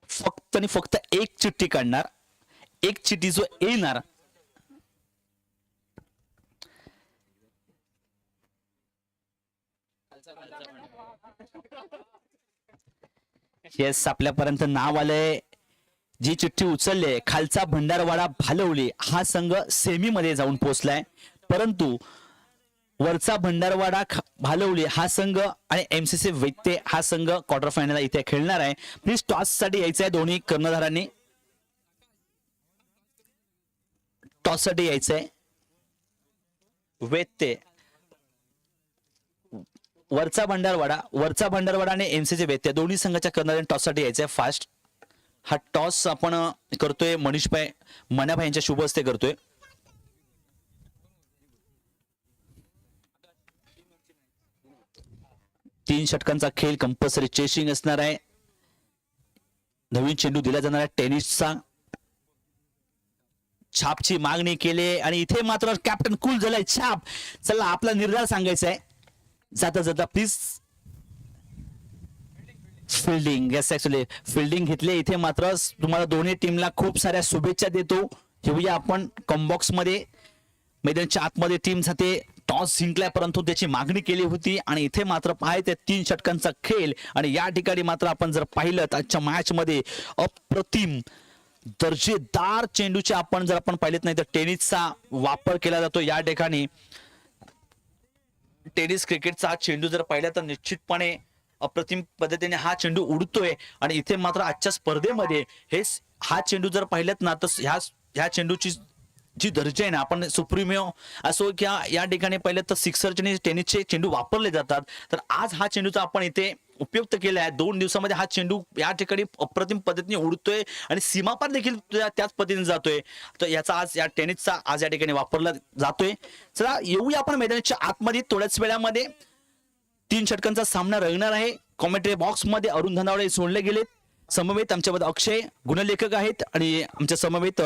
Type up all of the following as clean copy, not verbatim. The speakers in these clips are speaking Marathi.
फक्त आणि फक्त एक चिठ्ठी काढणार, एक चिठ्ठी जो येणार येस आपल्यापर्यंत नाव आलंय. जी चिठ्ठी उचलली खालचा भंडारवाडा भालवली हा संघ सेमी मध्ये जाऊन पोहोचलाय, परंतु वरचा भंडारवाडा भालवली हा संघ आणि एमसीसी वैत्य हा संघ क्वार्टर फायनल इथे खेळणार आहे. प्लीज टॉस साठी यायचं आहे, दोन्ही कर्णधारांनी टॉस साठी यायचंय. वैत्य वरचा भंडारवाडा आणि एमसीसी वैत्य दोन्ही संघाच्या कर्णधारांनी टॉस साठी यायचंय. फास्ट हा टॉस आपण करतोय मनीषभाई मनाभाई यांच्या शुभ हस्ते करतोय. तीन षटकांचा खेळ कंपल्सरी चेसिंग असणार आहे. नवीन चेंडू दिला जाणार आहे टेनिसचा. छापची मागणी केली आणि इथे मात्र कॅप्टन कूल झालाय. छाप चला आपला निर्धार सांगायचा आहे. जाता जाता please fielding. Yes actually fielding घेतली. इथे मात्र तुम्हाला दोन्ही टीमला खूप साऱ्या शुभेच्छा देतो. घेऊया आपण कॉम्बॉक्स मध्ये. मैदानाच्या आतमध्ये टीम जाते. टॉस जिंकलाय परंतु त्याची मागणी केली होती आणि इथे मात्र पाहायचे तीन षटकांचा खेळ आणि या ठिकाणी मात्र आपण जर पाहिलं तर आजच्या मॅच मध्ये अप्रतिम दर्जेदार चेंडूचे आपण जर आपण पाहिलेत नाही तर टेनिसचा वापर केला जातो या ठिकाणी. टेनिस क्रिकेटचा चेंडू जर पाहिला तर निश्चितपणे अप्रतिम पद्धतीने हा चेंडू उडतोय आणि इथे मात्र आजच्या स्पर्धेमध्ये हा चेंडू जर पाहिलेत ना तर ह्या चेंडूची जी दर्जा आहे ना आपण सुप्रीमियो असो किंवा या ठिकाणी पाहिलं तर सिक्सरचे टेनिसचे चेंडू वापरले जातात, तर आज हा चेंडूचा आपण इथे उपयुक्त केला आहे. 2 दिवसामध्ये हा चेंडू या ठिकाणी अप्रतिम पद्धतीने उडतोय आणि सीमापार देखील त्याच पद्धतीने जातोय. तर याचा आज या टेनिसचा आज या ठिकाणी वापरला जातोय. चला येऊया आपण मैदानाच्या आतमध्ये. थोड्याच वेळामध्ये 3 षटकांचा सामना रंगणार आहे. कॉमेंट्री बॉक्स मध्ये अरुण धनावडे सोडले गेलेत. समवेत आमच्याबद्दल अक्षय गुणलेखक आहेत आणि आमच्या समवेत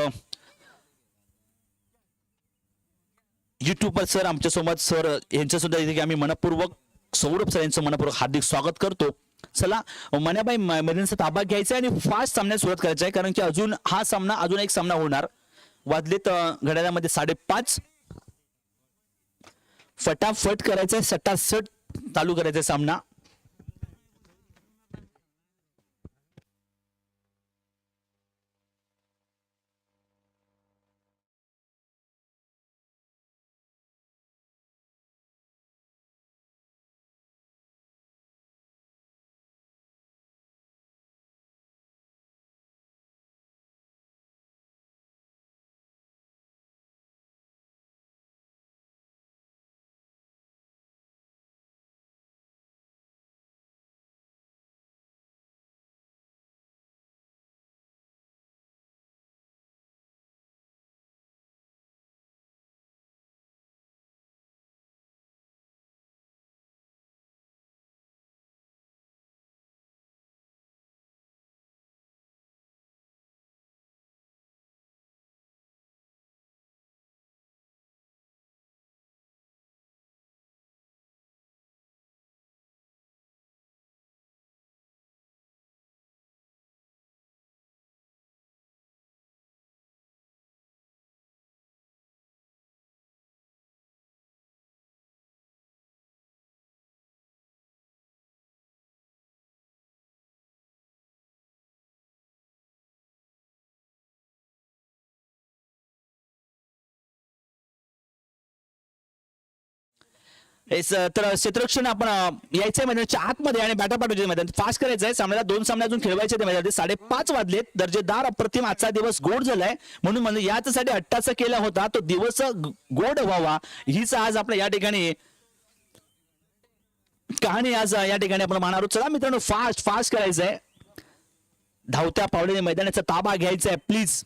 युट्यूबर सर आमच्यासोबत सर यांच्या सुद्धा इथे आम्ही मनपूर्वक सौरभ सर यांचं मनपूर्वक हार्दिक स्वागत करतो. चला मनाबाई मैदानाचा ताबा घ्यायचा आहे आणि फास्ट सामन्यात सुरुवात करायची आहे कारण की अजून एक सामना होणार. वाजलेत घड्याळामध्ये 5:30. फटाफट करायचंय, सटासट चालू करायचा सामना. तर क्षेत्ररक्षण आपण यायचंय मैदानाच्या आतमध्ये आणि बॅटर पाठवायचे मैदान फास्ट करायचंय. सामन्याला 2 सामने अजून खेळवायचे ते मैदानात. 5:30 वाजलेत. दर्जेदार अप्रतिम आजचा दिवस गोड झालाय म्हणून म्हणजे याच्यासाठी अट्टाचा केला होता तो दिवस गोड व्हावा हीच आज आपल्या या ठिकाणी कहाणी आज या ठिकाणी आपण पाहणार आहोत. चला मित्रांनो फास्ट करायचंय. धावत्या पावलाने मैदानाचा ताबा घ्यायचा आहे प्लीज.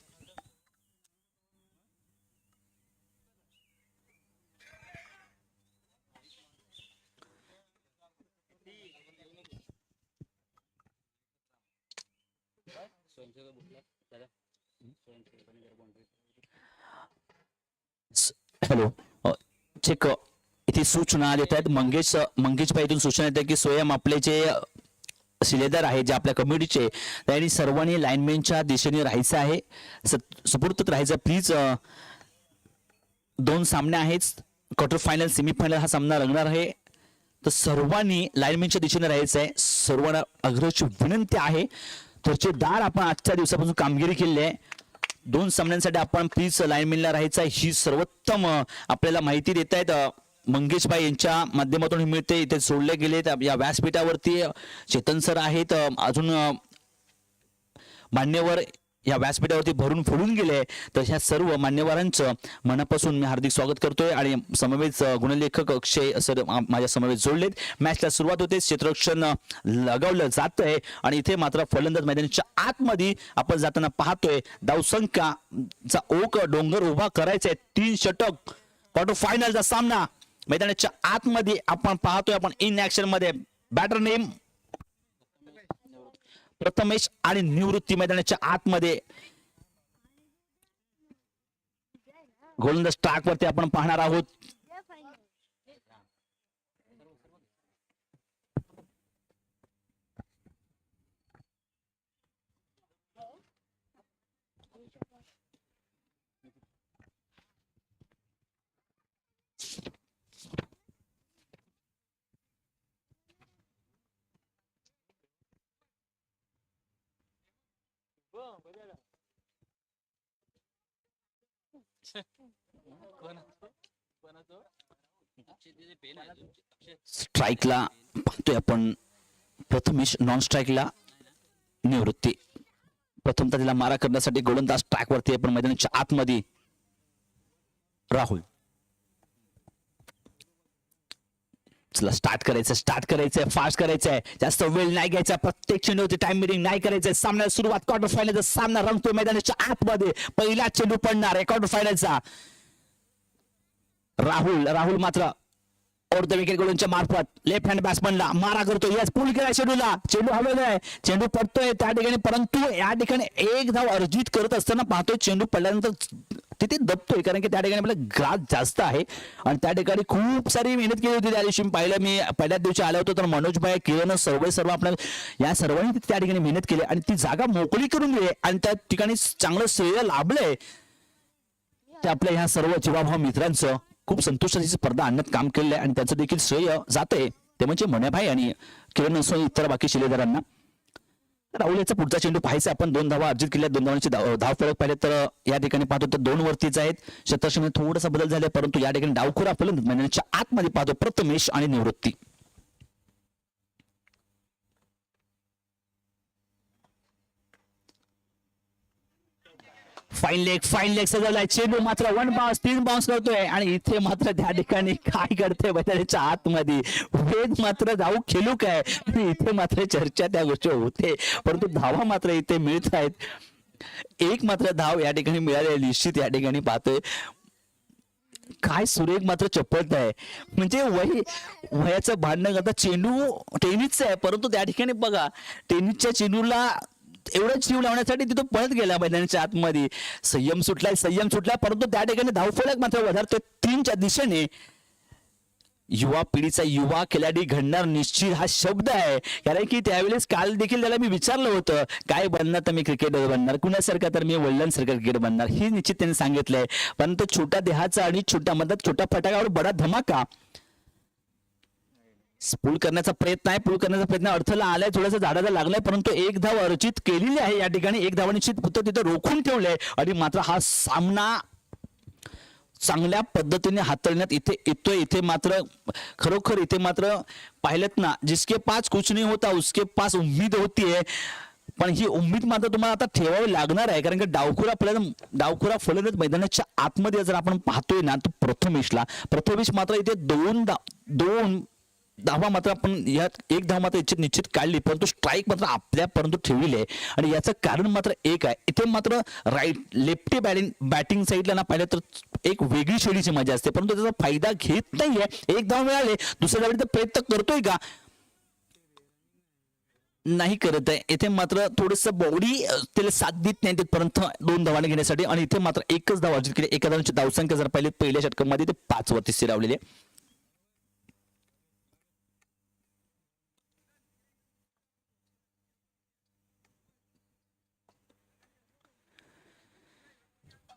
Hello, check. इथे सूचना देत आहेत मंगेशभाई इथून सूचना येते की स्वयं आपले जे शिलेदार आहे जे आपल्या कमिटीचे, त्यांनी सर्वांनी लाईनमॅनच्या दिशेने राहायचं आहे, सुपूर्त राहायचं प्लीज. 2 सामने आहेत, क्वार्टर फायनल सेमीफायनल हा सामना रंगणार आहे, तर सर्वांनी लाईनमॅनच्या दिशेने राहायचं आहे. सर्वांना आग्रहाची विनंती आहे. चर्चेदार आपण आजच्या दिवसापासून कामगिरी केली आहे. 2 सामन्यांसाठी आपण प्लीज लाईनमॅनला राहायचं आहे, ही सर्वोत्तम आपल्याला माहिती देत आहेत मंगेशभाई यांच्या माध्यमातून मिळते. इथे सोडले गेलेत या व्यासपीठावरती चेतन सर आहेत, अजून मान्यवर या व्यासपीठावरती भरून फोडून गेले. तर ह्या सर्व मान्यवरांचं मनापासून मी हार्दिक स्वागत करतोय आणि समवेत गुणलेखक अक्षय सर माझ्या समवेत जोडलेत. मॅचला सुरुवात होते, क्षेत्ररक्षण लगावलं जात आहे आणि इथे मात्र फलंदाज मैदानाच्या आतमध्ये आपण जाताना पाहतोय. धावसंख्याचा ओक डोंगर उभा करायचा आहे. 3 षटक, क्वार्टर फायनलचा सामना मैदानाच्या आतमध्ये आपण पाहतोय. आपण इन ऍक्शन मध्ये बॅटर नेम प्रथमेश आणि निवृत्ती मैदानाच्या आतमध्ये गोलंदाज ट्रॅक वरती आपण पाहणार आहोत. स्ट्राईकला पाहतोय आपण प्रथमेश, नॉन स्ट्राईकला निवृत्ती. प्रथमतः तिला मारा करण्यासाठी गोलंदाज ट्रॅक वरती आपण मैदानाच्या आतमध्ये राहुल. चला स्टार्ट करायचंय, फास्ट करायचंय, जास्त वेळ नाही घ्यायचा, प्रत्येक चेंडूवरती टाइम मिटिंग नाही करायचंय. सामन्याला सुरुवात, क्वार्टर फायनलचा सामना रंगतोय मैदानाच्या आतमध्ये. पहिला चेंडू पडणार आहे क्वार्टर फायनलचा. राहुल मात्र और द विकेट गोलंच्या मार्फत लेफ्ट हँड बॅट्समनला मारा करतो. यस, पुल केलाय चेंडूला, चेंडू हलवलाय आहे, चेंडू पडतोय त्या ठिकाणी, परंतु या ठिकाणी एक धाव अर्जित करत असताना पाहतोय चेंडू पडल्यानंतर तिथे दबतोय, कारण की त्या ठिकाणी आपला ग्रास जास्त आहे आणि त्या ठिकाणी खूप सारी मेहनत केली होती. त्या दिवशी पाहिलं मी, पहिल्याच दिवशी आलो होतो, तर मनोजभाई, किरण, सर्व आपल्या या सर्वांनी त्या ठिकाणी मेहनत केली आणि ती जागा मोकळी करून दिली आणि त्या ठिकाणी चांगलं श्रेय लाभलंय. ते आपल्या ह्या सर्व जीवाभाव मित्रांचं खूप संतोषाची स्पर्धा आणण्यात काम केलेलं आहे आणि त्याचं देखील श्रेय जातंय ते म्हणजे मण्याभाई आणि किरण नसो इतर बाकी शिलेदारांना. राहुल याचा पुढचा चेंडू पाहायचा आपण. 2 धावा अर्जित केल्या, 2 धावांची धाव फरक पाहिले तर या ठिकाणी पाहतो तर 2 वरतीच आहेत. शतरक्षणात थोडासा बदल झाला, परंतु या ठिकाणी डावखोरा फलंदाज मैदानाच्या आतमध्ये पाहतो प्रथमेश आणि निवृत्ती. फाईन लेग सजवलाय, चेंडू मात्र 1 बाउन्स 3 बाउन्स करतोय आणि इथे मात्र त्या ठिकाणी काय करते मैदानाच्या आतमध्ये वेद मात्र धाव खेळू काय, इथे मात्र चर्चा त्या गोष्टी होते, परंतु धावा मात्र इथे मिळत आहेत. एक मात्र धाव या ठिकाणी मिळाले निश्चित. या ठिकाणी पाहतोय काय सुरेख मात्र चपळत आहे, म्हणजे वयाचं भांडण करता. चेंडू टेनिसचा आहे, परंतु त्या ठिकाणी बघा टेनिसच्या चेंडूला एवढं जीव लावण्यासाठी तिथं पळत गेला मैदानाच्या आतमध्ये. संयम सुटलाय, परंतु त्या ठिकाणी धावफलक मात्र વધારतोय 3च्या दिशेने. युवा पिढीचा युवा खिलाडी घडणार निश्चित हा शब्द आहे, कारण की त्यावेळेस काल देखील त्याला मी विचारलं होतं काय बनणार, तर मी क्रिकेटर बनणार, कुणासारखा, तर मी वडिलांसारखं क्रिकेट बनणार, हे निश्चित त्यांनी सांगितलंय. परंतु छोट्या देहाचा आणि छोट्या मधात छोट्या फटाक्यावर बडा धमाका. पूल करण्याचा प्रयत्न अडथळा आलाय, थोडासा झाडाला लागलाय, परंतु एक धाव अर्जित केलेली आहे. या ठिकाणी एक धाव निश्चित फक्त तिथे रोखून ठेवलंय आणि मात्र हा सामना चांगल्या पद्धतीने हाताळण्यात इथे येतोय. इथे मात्र खरोखर इथे मात्र पाहिलं ना, जिसके पास कुछ नहीं होता उसके पास उम्मीद होती है, पण ही उम्मीद मात्र तुम्हाला आता ठेवावी लागणार आहे, कारण की डावखुरा फलंदाज मैदानाच्या आतमध्ये जर आपण पाहतोय ना, तर प्रथमेश मात्र इथे दोन धावा मात्र आपण यात एक धाव मात्र निश्चित काढली, परंतु स्ट्राईक मात्र आपल्यापर्यंत ठेवली आहे आणि याचं कारण मात्र एक आहे. इथे मात्र लेफ्टी बॅटिंग साईडला ना पाहिलं तर एक वेगळी शैलीची मजा असते, परंतु त्याचा फायदा घेत नाहीये. एक धाव मिळाले, दुसऱ्या धावेचा प्रयत्न करतोय का, नाही करत आहे. इथे मात्र थोडस बॉडी त्याला साथ देत नाही तिथपर्यंत 2 धावाने घेण्यासाठी, आणि इथे मात्र एकच धाव अर्जित केली. एका धावांची धावसंख्या जर पाहिली पहिल्या षटकामध्ये ते 5 वरती स्थिरावलेली आहे.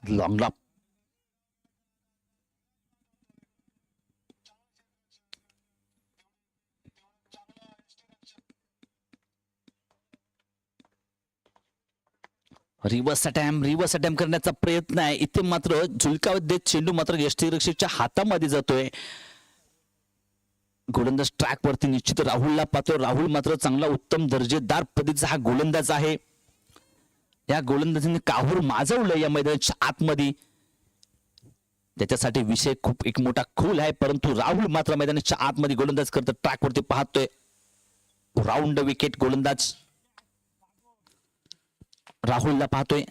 लॉंग रिव्हर्स अटॅम्प करण्याचा प्रयत्न आहे. इथे मात्र झुलकावत देत चेंडू मात्र यष्टीरक्षकच्या हातामध्ये जातोय. गोलंदाज ट्रॅक वरती निश्चित राहुलला पाहतो. राहुल मात्र चांगला उत्तम दर्जेदार पद्धतीचा हा गोलंदाज आहे. या गोलंदाजीने काहूर माजवलं या मैदानाच्या आतमध्ये. त्याच्यासाठी विषय खूप एक मोठा खोल आहे, परंतु राहुल मात्र मैदानाच्या आतमध्ये गोलंदाज करत ट्रॅक वरती पाहतोय. राऊंड विकेट गोलंदाज राहुलला पाहतोय.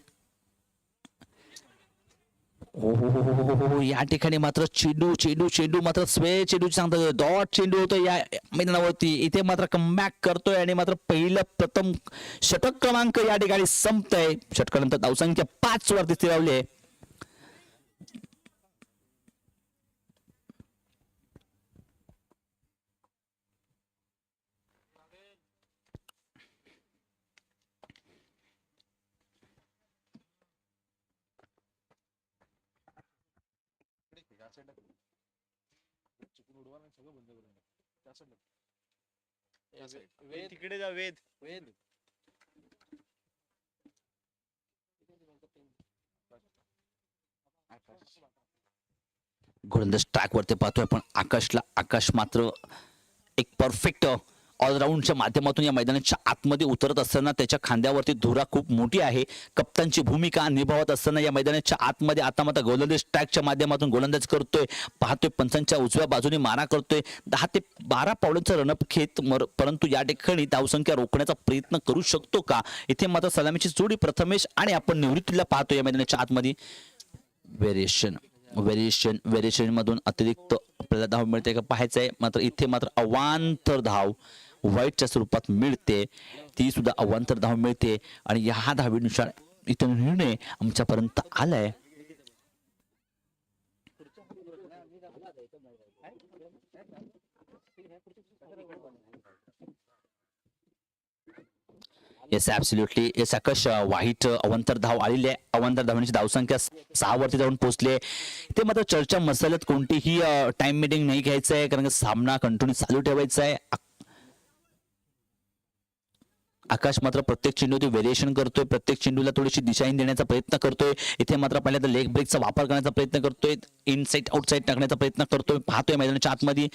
हो, या ठिकाणी मात्र चेंडू मात्र चेंडू सांगतो डॉट चेंडू होतो या मैदानावरती. इथे मात्र कमबॅक करतोय आणि मात्र प्रथम षटक क्रमांक या ठिकाणी संपतंय. षटकानंतर धावसंख्या 5 वरती स्थिरावली आहे. तिकडे जा वेद वेद. गोलंदाज ट्रॅक वरती पाहतोय आपण आकाश मात्र एक परफेक्ट ऑलराऊंडच्या माध्यमातून या मैदानाच्या आतमध्ये उतरत असताना त्याच्या खांद्यावरती धुरा खूप मोठी आहे. कप्तानची भूमिका निभावत असताना या मैदानाच्या आतमध्ये आता मात्र गोलंदाज ट्रॅकच्या माध्यमातून गोलंदाज करतोय. पाहतोय पंचांच्या उजव्या बाजूने मारा करतोय. 10 ते 12 पावलांचा रनअप घेत, परंतु या ठिकाणी धावसंख्या रोखण्याचा प्रयत्न करू शकतो का? इथे मात्र सलामीची जोडी प्रथमेश आणि आपण निवृत्तीला पाहतोय या मैदानाच्या आतमध्ये. व्हेरिएशन मधून अतिरिक्त आपल्याला धाव मिळते का पाहायचं आहे. मात्र इथे मात्र अवांतर धाव वाईटच्या स्वरूपात मिळते. ती सुद्धा अवांतर धाव मिळते आणि ह्या धावीनुसार इथे निर्णय आमच्यापर्यंत आलाय. येस ऍब्सोल्युटली येस आकाश. वाईट अवांतर धाव आलेली आहे. अवांतर धावांची धावसंख्या 6 वरती जाऊन पोहोचली. ते मात्र चर्चा मसाल्यात कोणतीही टाइम मीटिंग नाही घ्यायचं आहे, कारण सामना कंटिन्यू चालू ठेवायचा आहे. आकाश मात्र प्रत्येक चेंडूमध्ये व्हेरिएशन करतोय. प्रत्येक चेंडूला थोडीशी दिशाहीन देण्याचा प्रयत्न करतोय. इथे मात्र पहिल्यांदा लेग ब्रेकचा वापर करण्याचा प्रयत्न करतोय. इनसाइड आउटसाइड टाकण्याचा प्रयत्न करतोय. पाहतोय मैदानाच्या आतमध्ये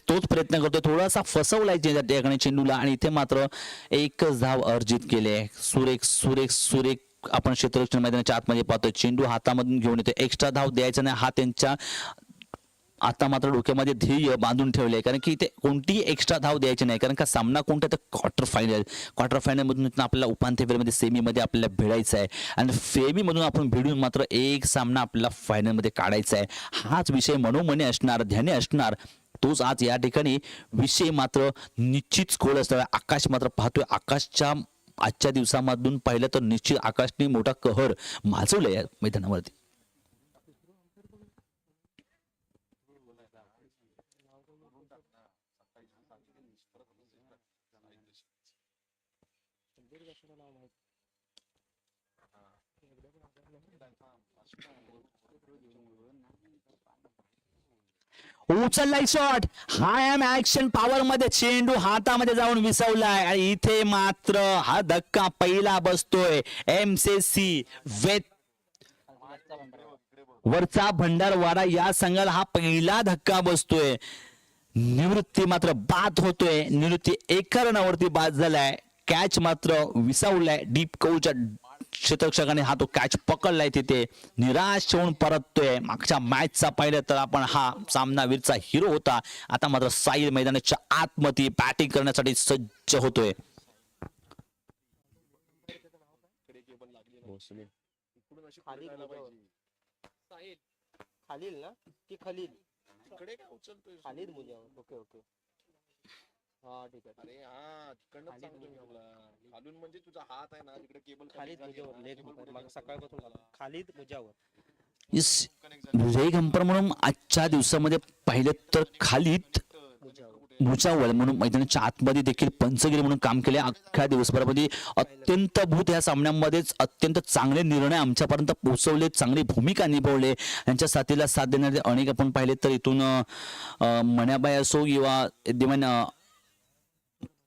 तोच प्रयत्न करतोय. थोडासा फसवलाय ठिकाणी चेंडूला आणि इथे मात्र एकच धाव अर्जित केले. सुरेख आपण क्षेत्ररक्षण मैदानाच्या आतमध्ये पाहतोय. चेंडू हातामधून घेऊन येतोय. एक्स्ट्रा धाव द्यायचा नाही हा त्यांच्या आता मात्र डोक्यामध्ये ध्येय बांधून ठेवले, कारण की इथे कोणतीही एक्स्ट्रा धाव द्यायची नाही. कारण का सामना कोणता तर क्वार्टर फायनल मधून आपल्याला उपांत्य फेरीमध्ये सेमीमध्ये आपल्याला भिडायचं आहे आणि फेमीमधून आपण भिडून मात्र एक सामना आपल्याला फायनलमध्ये काढायचा आहे. हाच विषय मनोमनी असणार, ध्यानी असणार. तोच आज या ठिकाणी विषय मात्र निश्चित खोल असणार. आकाश मात्र पाहतोय. आकाशच्या आजच्या दिवसामधून पाहिलं तर निश्चित आकाशने मोठा कहर माजवलाय या मैदानावरती. उचललाय शॉट. हाय ऍक्शन पॉवर मध्ये चेंडू हातामध्ये जाऊन विसवलाय आणि इथे मात्र हा धक्का पहिला बसतोय. MCC वरचा भंडारवाडा या संघाला हा पहिला धक्का बसतोय. निवृत्ती मात्र बाद होतोय. निवृत्ती एका रनावरती बाद झालाय. कॅच मात्र विसावलाय. डीप कौलच्या क्षेत्ररक्षकाने हा तो कॅच पकडलाय. तिथे निराश होऊन परततोय. मागच्या मॅचचा पाहिलं तर आपण हा सामनावीरचा हिरो होता. आता मात्र साहिल मैदानाच्या आतमध्ये बॅटिंग करण्यासाठी सज्ज होतोय. खालील ना की खलील इकडे काय उचलतोय खालील मुजा. ओके हा ठीक आहे. अरे हा तिकडनं सांगतो मी तुला. खालून म्हणजे तुझा हात आहे ना तिकडे केबल खालीच मुजावर लेट मग सकाळपासून खालीच मुजावर. येस विजयी गंपर म्हणून आजच्या दिवसामध्ये पाहिले तर खालीत भुजावळ म्हणून मैदानाच्या आतमध्ये देखील पंचगिरी म्हणून काम केले. अख्ख्या दिवसभरामध्ये अत्यंत भूत या सामन्यामध्येच अत्यंत चांगले निर्णय आमच्यापर्यंत पोहोचवले, चांगली भूमिका निभावले. यांच्या साथीला साथ देणारे अनेक आपण पाहिले तर इथून मण्याबाई असो किंवा दिवाण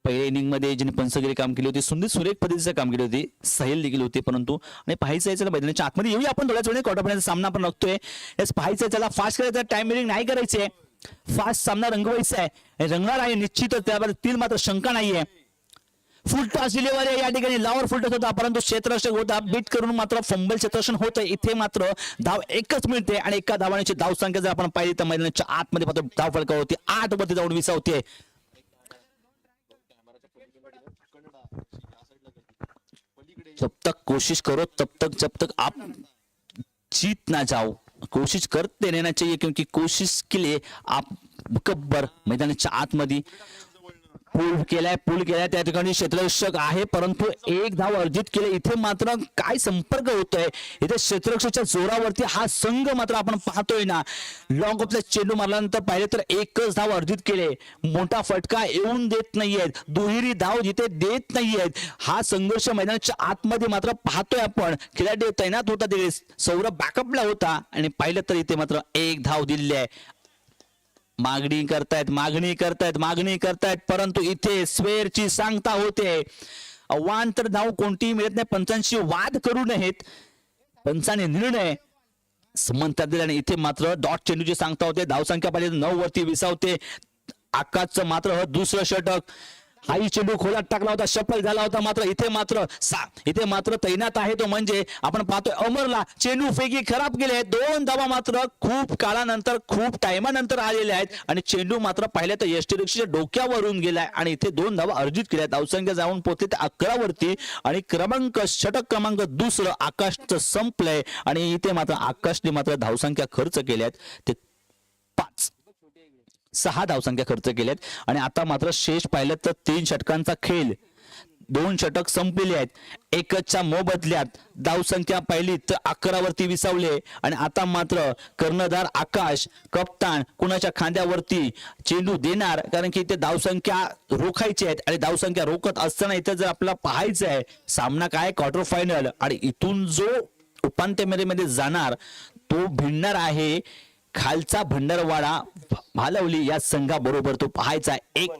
पहिल्या इनिंग मध्ये ज्यांनी पंचगिरी काम केली होती, सुरेख पद्धतीचं काम केली होती, सहेल देखील होते. परंतु आणि पाहायचं आहे मैदानाच्या आतमध्ये येऊया आपण थोड्याच वेळाने. क्वार्टर फायनलचा सामना आपण बघतोय. याच पाहायचं त्याला फास्ट करायचं, टाइमिंग नाही करायचे, फास्ट सामना रंगवायचा आहे, रंगणार आहे निश्चितच, त्याबद्दल मात्र शंका नाहीये. फुल टॉस डिलिव्हरी आहे या ठिकाणी, लावर फुल टॉस होता परंतु क्षेत्ररक्षक होता, बीट करून मात्र फंबल क्षेत्ररक्षण होतं. इथे मात्र धाव एकच मिळते आणि एका धावांची धाव संख्या जर आपण पाहिली तर मैदानाच्या आतमध्ये मात्र धाव फलका होती, 8 वरती जाऊन विसावते. जब तक कोशिश करो जब तक आप जीत ना जाओ, कोशिश करते रहना चाहिए क्योंकि कोशिश के लिए आप गब्बर मैदानाच्या आतमध्ये पूल केलाय त्या ठिकाणी क्षेत्ररक्षक आहे परंतु एक धाव अर्जित केले. इथे मात्र काय संपर्क होतोय इथे क्षेत्ररक्षकच्या जोरावरती हा संघ मात्र आपण पाहतोय ना. लॉंग ऑफचा चेंडू मारल्यानंतर पाहिले तर एकच धाव अर्जित केले, मोठा फटका येऊन देत नाहीयेत, दुहेरी धाव जिथे देत नाहीयेत. हा संघर्ष मैदानाच्या आतमध्ये मात्र पाहतोय आपण. खिलाडी तैनात होता तिथे, सौरभ बॅकअपला होता आणि पाहिलं तर इथे मात्र एक धाव दिली आहे. मागणी करतायत परंतु इथे स्वेअरची सांगता होते. अवांतर धाव कोणतीही मिळत नाही, पंचांशी वाद करू नयेत, पंचाने निर्णय समंतात दिल्याने इथे मात्र डॉट चेंडूची सांगता होते. धावसंख्या पाहिजे 9 वरती विसावते. आकाशचं मात्र दुसरं षटक, हाही चेंडू खोलात टाकला होता, सफल झाला होता. मात्र इथे मात्र तैनात आहे तो म्हणजे आपण पाहतोय अमरला. चेंडू फेकी खराब केले, 2 धावा मात्र खूप काळानंतर खूप टाइमानंतर आलेल्या आहेत आणि चेंडू मात्र पाहिले तर यष्टीरक्षीच्या डोक्यावरून गेलाय आणि इथे 2 धावा अर्जित केल्या. धावसंख्या जाऊन पोहोचली ते 11 वरती आणि षटक क्रमांक दुसरं आकाशचं संपलंय आणि इथे मात्र आकाशने मात्र धावसंख्या खर्च केल्यात ते 6 धावसंख्या खर्च केल्यात आणि आता मात्र शेष पाहिलं तर 3 षटकांचा खेळ, 2 षटक संपलेले आहेत. एकच्या मोबदल्यात धावसंख्या पाहिली तर 11 वरती विसावले आणि आता मात्र कर्णधार आकाश कप्तान कुणाच्या खांद्यावरती चेंडू देणार कारण की इथे धावसंख्या रोखायची आहेत आणि धावसंख्या रोखत असताना इथे जर आपल्याला पाहायचं आहे सामना काय क्वार्टर फायनल आणि इथून जो उपांत्य फेरीमध्ये जाणार तो भिडणार आहे खालचा भंडारवाडा भालवली या संघाबरोबर. तो पाहायचा एक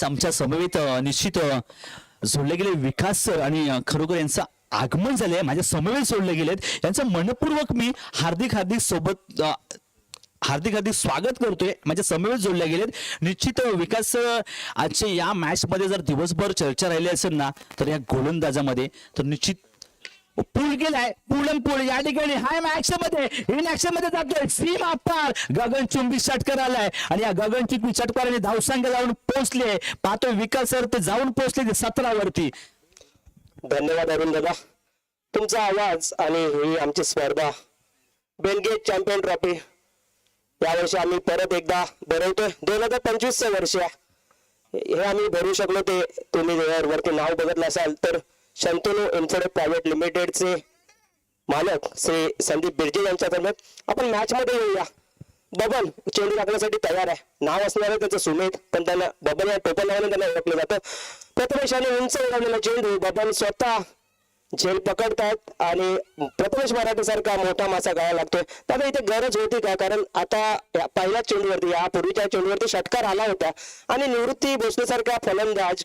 आमच्या समवेत निश्चित जोडले गेले विकास आणि खरोखर यांचं आगमन झालंय, माझ्या समवेत जोडले गेलेत. यांचं मनपूर्वक मी हार्दिक स्वागत करतोय. माझ्या समवेत जोडल्या गेलेत. निश्चित विकास आजच्या या मॅच मध्ये जर दिवसभर चर्चा राहिली असेल ना तर या गोलंदाजामध्ये तर निश्चित पूल गेलाय, पूल या ठिकाणी हाय मॅच मध्ये जातोय सीमा पार गगनचुंबी षटकार आलाय आणि या गगनचुंबी षटकाराने धावसंख्या जाऊन पोहोचले. पाहतोय विकास सर ते जाऊन पोहोचले 17 वरती. धन्यवाद अरुण दादा, तुमचा आवाज आणि ही आमची स्पर्धा बेलगेट चॅम्पियन ट्रॉफी यावर्षी आम्ही परत एकदा भरवतोय. 2025 वर्ष हे आम्ही भरू शकलो ते तुम्ही वरती नाव बघितलं असाल तर शंतनू इन्फोडेक प्रायव्हेट लिमिटेडचे मालक श्री संदीप बिर्जे यांच्यातर्फे. आपण मॅच मध्ये येऊया. बबन चेंडू टाकण्यासाठी तयार आहे, नाव असणार आहे त्याचं सुमित पण त्यांना बबन या टोपण नावाने त्यांना ओळखलं जातं. प्रथमेशाने उंच उडवलेला चेंडू बबन स्वतः झेल पकडतात आणि प्रथमेश मराठे सारखा मोठा मासा गाळा लागतोय. त्यामुळे इथे गरज होती का, कारण आता पहिल्या चेंडूवरती या पूर्वीच्या चेंडूवरती षटकार आला होता आणि निवृत्ती भोसले सारखा फलंदाज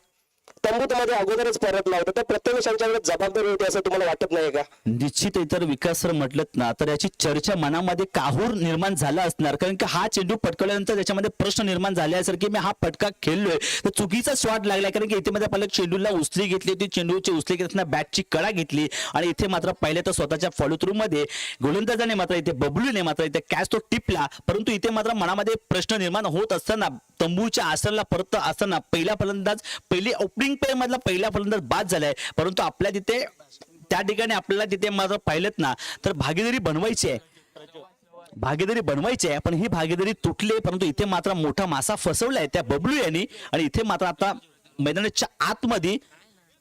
तंबूत मध्ये अगोदरच परतला होता, तर प्रत्येक यांच्याकडे जबाबदारी होती असं तुम्हाला वाटत नाही का? निश्चित इतर विकास सर म्हटलं ना तर याची चर्चा मनामध्ये काहूर निर्माण झाला असणार कारण की हा चेंडू पटकवल्यानंतर त्याच्यामध्ये प्रश्न निर्माण झाल्यासारखे मी हा फटका खेळलोय तर चुकीचा स्वाद लागलाय कारण की इथे मध्ये पहिल्या चेंडूला उचली घेतली होती, चेंडूची उचली घेताना बॅटची कडा घेतली आणि इथे मात्र पहिले तर स्वतःच्या फॉलो थ्रू मध्ये गोलंदाजाने मात्र इथे बबलूने मात्र इथे कॅच तो टिपला. परंतु इथे मात्र मनामध्ये प्रश्न निर्माण होत असताना तंबूच्या आसनाला परत असताना पहिला फलंदाज पहिली ओपनिंग पेअर मधला पहिला फलंदाज बाद झालाय परंतु आपल्या तिथे त्या ठिकाणी आपल्याला तिथे मात्र पाहिलेत ना तर भागीदारी बनवायची आहे, पण ही भागीदारी तुटली, परंतु इथे मात्र मोठा मासा फसवलाय त्या बबलू यांनी. आणि इथे मात्र आता मैदानाच्या आतमध्ये